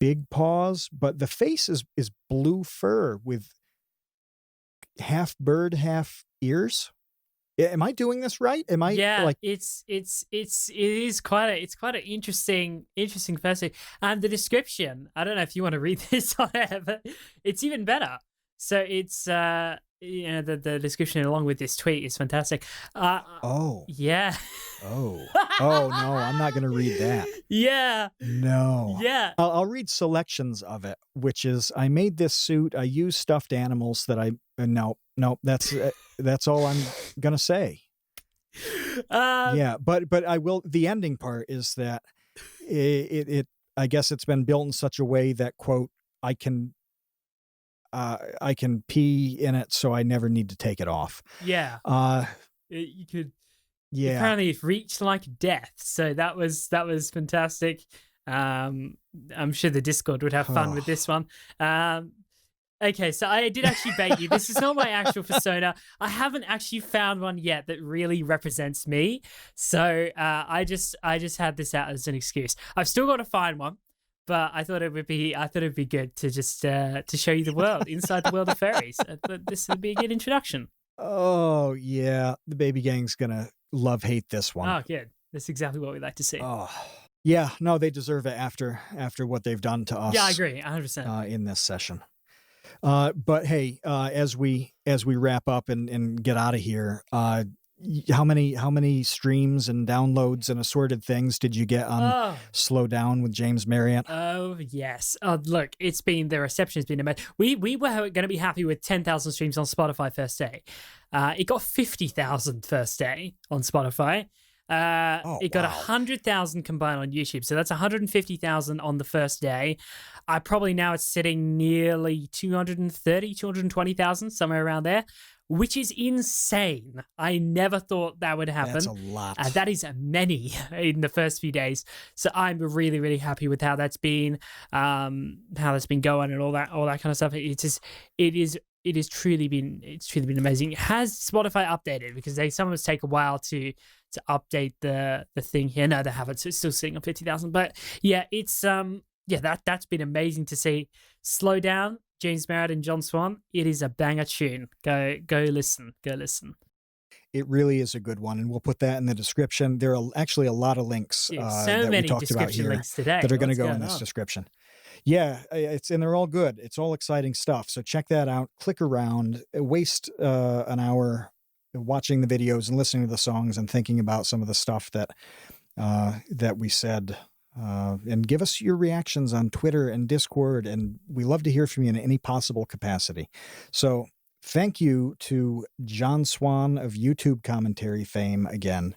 Big paws, but the face is blue fur with half bird, half ears. Am I doing this right? Am I Yeah, like, it is quite an interesting person. And the description, I don't know if you want to read this on air, but it's even better. So it's the description along with this tweet is fantastic. oh, Yeah. oh, oh no, I'm not going to read that. Yeah. No. Yeah. I'll read selections of it, which is I made this suit. I used stuffed animals that no, that's all I'm gonna say. Yeah, but I will. The ending part is that it I guess it's been built in such a way that quote I can pee in it, so I never need to take it off. Yeah. Uh, You could yeah. apparently it reached like death. So that was fantastic. I'm sure the Discord would have fun with this one. Okay, so I did actually bait you. This is not my actual persona. I haven't actually found one yet that really represents me. So I just had this out as an excuse. I've still got to find one, but I thought it'd be good to just to show you the world inside the world of fairies. I thought this would be a good introduction. Oh yeah, the baby gang's gonna love hate this one. Oh, good. That's exactly what we like to see. Oh yeah, no, they deserve it after what they've done to us. Yeah, I agree, 100%. In this session. But hey, as we wrap up and get out of here, how many streams and downloads and assorted things did you get on Slow Down with James Marriott? Oh yes. Look, the reception's been amazing. We were going to be happy with 10,000 streams on Spotify first day. It got 50,000 first day on Spotify. It got 100,000 combined on YouTube, so that's 150,000 on the first day. Probably now it's sitting nearly 220,000, somewhere around there, which is insane. I never thought that would happen. That's a lot. That is many in the first few days. So I'm really, really happy with how that's been, going, and all that kind of stuff. It has truly been amazing. Has Spotify updated? Because they sometimes take a while to update the thing here. No, they haven't. So it's still sitting on 50,000. But yeah, it's that's been amazing to see. Slow Down, James Marriott and John Swan. It is a banger tune. Go listen. It really is a good one, and we'll put that in the description. There are actually a lot of links that we talked about here links today that are going to go in this description. Yeah, and they're all good. It's all exciting stuff. So check that out. Click around. Waste an hour watching the videos and listening to the songs and thinking about some of the stuff that we said. And give us your reactions on Twitter and Discord, and we love to hear from you in any possible capacity. So thank you to John Swan of YouTube commentary fame again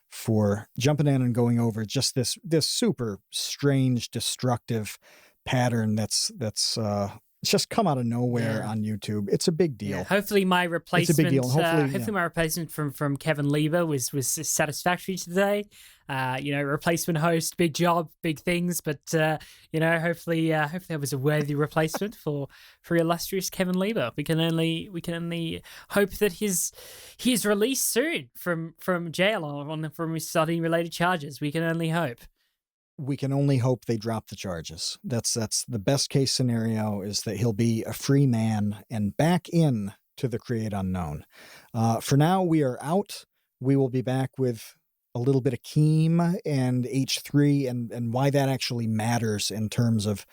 for jumping in and going over just this super strange, destructive pattern that's just come out of nowhere on YouTube. It's a big deal. Yeah, hopefully my replacement, it's a big deal. Hopefully my replacement from Kevin Lieber was satisfactory today. Replacement host, big job, big things, but hopefully that was a worthy replacement for illustrious Kevin Lieber. We can only hope that his released soon from jail from his studying related charges. We can only hope. We can only hope they drop the charges. That's the best case scenario, is that he'll be a free man and back in to the Create Unknown. For now, we are out. We will be back with a little bit of Keem and H3 and why that actually matters in terms of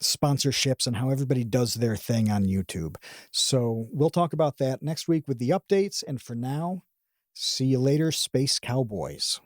sponsorships and how everybody does their thing on YouTube. So we'll talk about that next week with the updates. And for now, see you later, Space Cowboys.